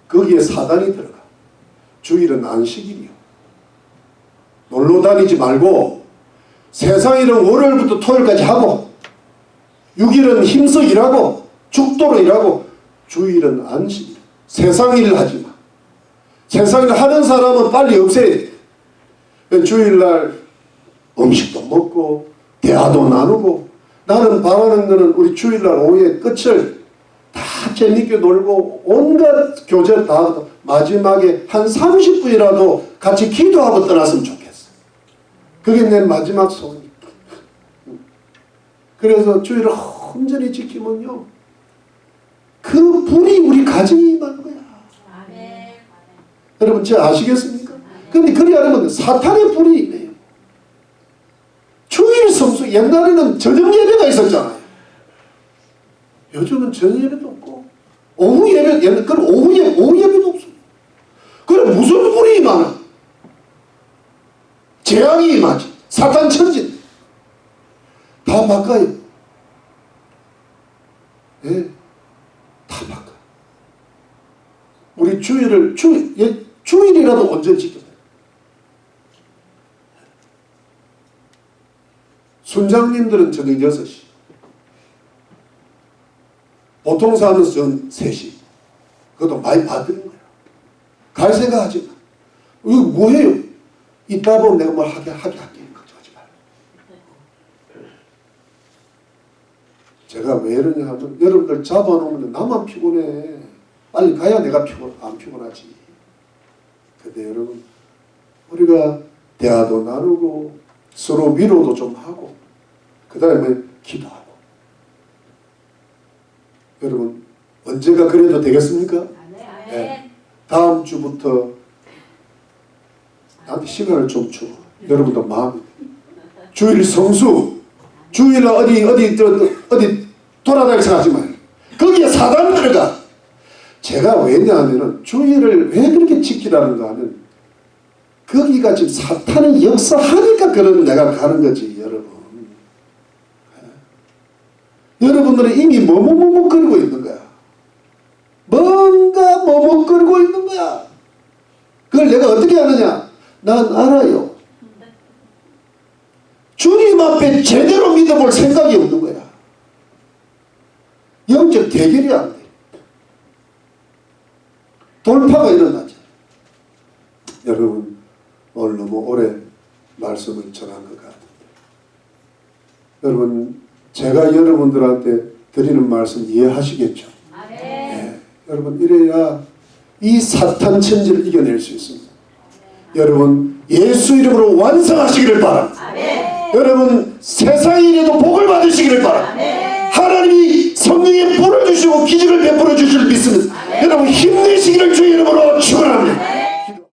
A: 거기에 사단이 들어가. 주일은 안식일이요. 놀러 다니지 말고 세상일은 월요일부터 토요일까지 하고 6일은 힘써 일하고 죽도록 일하고 주일은 안식일. 세상일 하지 마. 세상일 하는 사람은 빨리 없애야 돼. 주일날 음식도 먹고 대화도 나누고 나는 바라는 거는 우리 주일날 오후에 끝을 다 재밌게 놀고 온갖 교제 다 하고 마지막에 한 30분이라도 같이 기도하고 떠났으면 좋겠어. 그게 내 마지막 소원이야. 그래서 주일을 온전히 지키면요 그 불이 우리 가정에 임하는 거야. 아멘. 여러분 제 아시겠습니까? 근데 그리 하려면 사탄의 불이 임해요. 주일 성수 옛날에는 저녁 예배가 있었잖아요. 요즘은 저녁 예배도 없고 오후 예배 그럼 오후 예배도 없어요. 그럼 무슨 불이 임하나? 재앙이 임하지. 사탄 천진 다 바꿔요. 예, 다 바꿔. 우리 주일이라도 온전히 지켜야 돼요. 순장님들은 저녁 6시. 보통 사는 전 3시. 그것도 많이 받는 거야. 갈 생각 하지 마. 이거 뭐해요? 이따 보면 내가 뭘 하게 할게. 걱정하지 마. 제가 왜 이러냐 하면 여러분들 잡아놓으면 나만 피곤해. 빨리 가야 내가 안 피곤하지. 근데 여러분 우리가 대화도 나누고 서로 위로도 좀 하고 그 다음에 기도하고. 여러분 언제가 그래도 되겠습니까? 네. 다음 주부터 나한테 시간을 좀 줘. 여러분도 마음이 주일 성수 주일 어디 돌아다닐 생각하지 마요. 거기에 사단 들어가. 제가 왜냐하면 주일을 왜 그렇게 지키라는가 하면 거기가 지금 사탄이 역사하니까 그런 내가 가는 거지. 여러분 여러분들은 이미 머뭇거리고 있는 거야. 뭔가 머뭇거리고 있는 거야. 그걸 내가 어떻게 하느냐? 난 알아요. 주님 앞에 제대로 믿어볼 생각이 없는 거야. 영적 대결이 안 돼. 돌파가 일어나죠. 여러분 오늘 너무 오래 말씀을 전한 것 같은데 여러분 제가 여러분들한테 드리는 말씀 이해하시겠죠? 네. 여러분 이래야 이 사탄 천지를 이겨낼 수 있습니다. 여러분 예수 이름으로 완성하시기를 바랍니다. 여러분 세상 일에도 복을 받으시기를 바랍니다. 하나님이 성령의 불을 주시고 기적을 베풀어 주실 믿습니다.